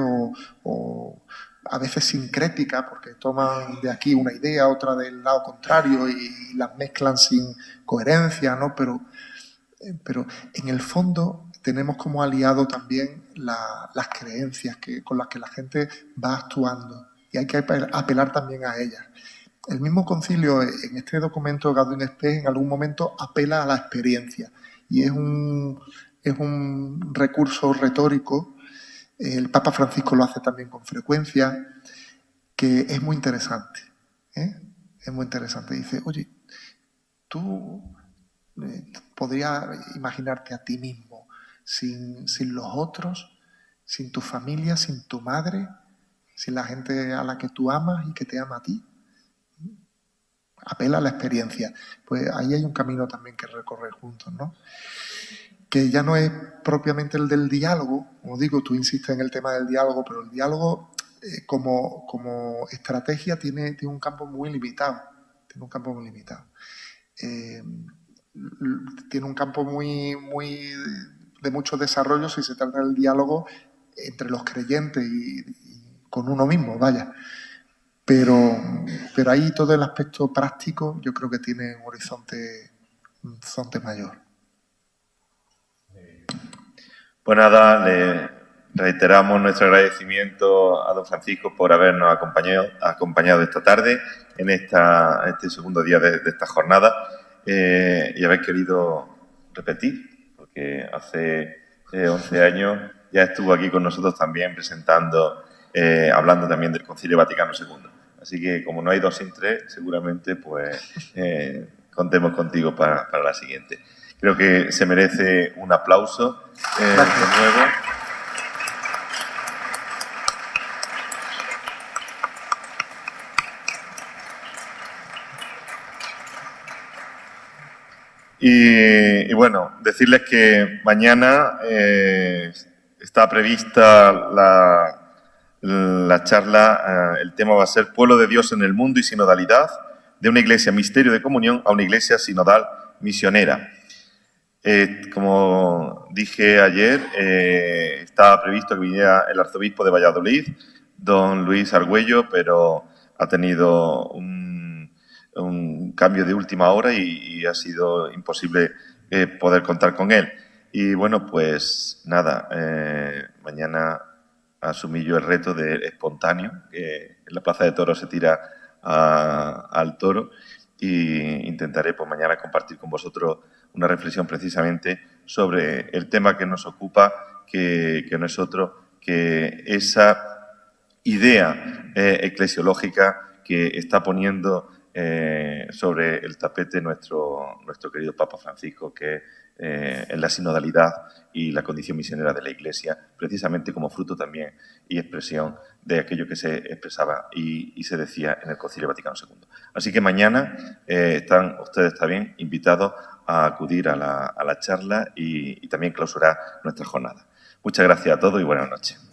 Speaker 4: o a veces sincréticas, porque toman de aquí una idea, otra del lado contrario y las mezclan sin coherencia, ¿no? Pero en el fondo tenemos como aliado también las creencias con las que la gente va actuando y hay que apelar también a ellas. El mismo concilio, en este documento Gaudium et Spes, en algún momento apela a la experiencia y es un recurso retórico. El Papa Francisco lo hace también con frecuencia, que es muy interesante. Es muy interesante. Dice, oye, tú podrías imaginarte a ti mismo sin los otros, sin tu familia, sin tu madre, sin la gente a la que tú amas y que te ama a ti. Apela a la experiencia. Pues ahí hay un camino también que recorrer juntos, ¿no? Que ya no es propiamente el del diálogo. Como digo, tú insistes en el tema del diálogo, pero el diálogo como estrategia tiene un campo muy limitado. Tiene un campo muy limitado. Tiene un campo muy de mucho desarrollo si se trata del diálogo entre los creyentes y con uno mismo, vaya. Pero ahí todo el aspecto práctico yo creo que tiene un horizonte mayor.
Speaker 2: Pues nada, le reiteramos nuestro agradecimiento a don Francisco por habernos acompañado esta tarde en este segundo día de esta jornada y haber querido repetir, porque hace 11 años ya estuvo aquí con nosotros también presentando, hablando también del Concilio Vaticano II. Así que como no hay 2 sin 3, seguramente pues contemos contigo para la siguiente. Creo que se merece un aplauso de nuevo. Y bueno, decirles que mañana está prevista la charla, el tema va a ser Pueblo de Dios en el mundo y sinodalidad, de una iglesia misterio de comunión a una iglesia sinodal misionera. Como dije ayer, estaba previsto que viniera el arzobispo de Valladolid, don Luis Argüello, pero ha tenido un cambio de última hora y ha sido imposible poder contar con él. Y bueno, pues nada, mañana asumí yo el reto de espontáneo, que en la Plaza de Toros se tira al toro. y intentaré pues, mañana compartir con vosotros una reflexión precisamente sobre el tema que nos ocupa, que no es otro que esa idea eclesiológica que está poniendo sobre el tapete nuestro querido Papa Francisco, que en la sinodalidad y la condición misionera de la Iglesia, precisamente como fruto también y expresión de aquello que se expresaba y se decía en el Concilio Vaticano II. Así que mañana están ustedes también invitados a acudir a la charla y también clausurar nuestra jornada. Muchas gracias a todos y buenas noches.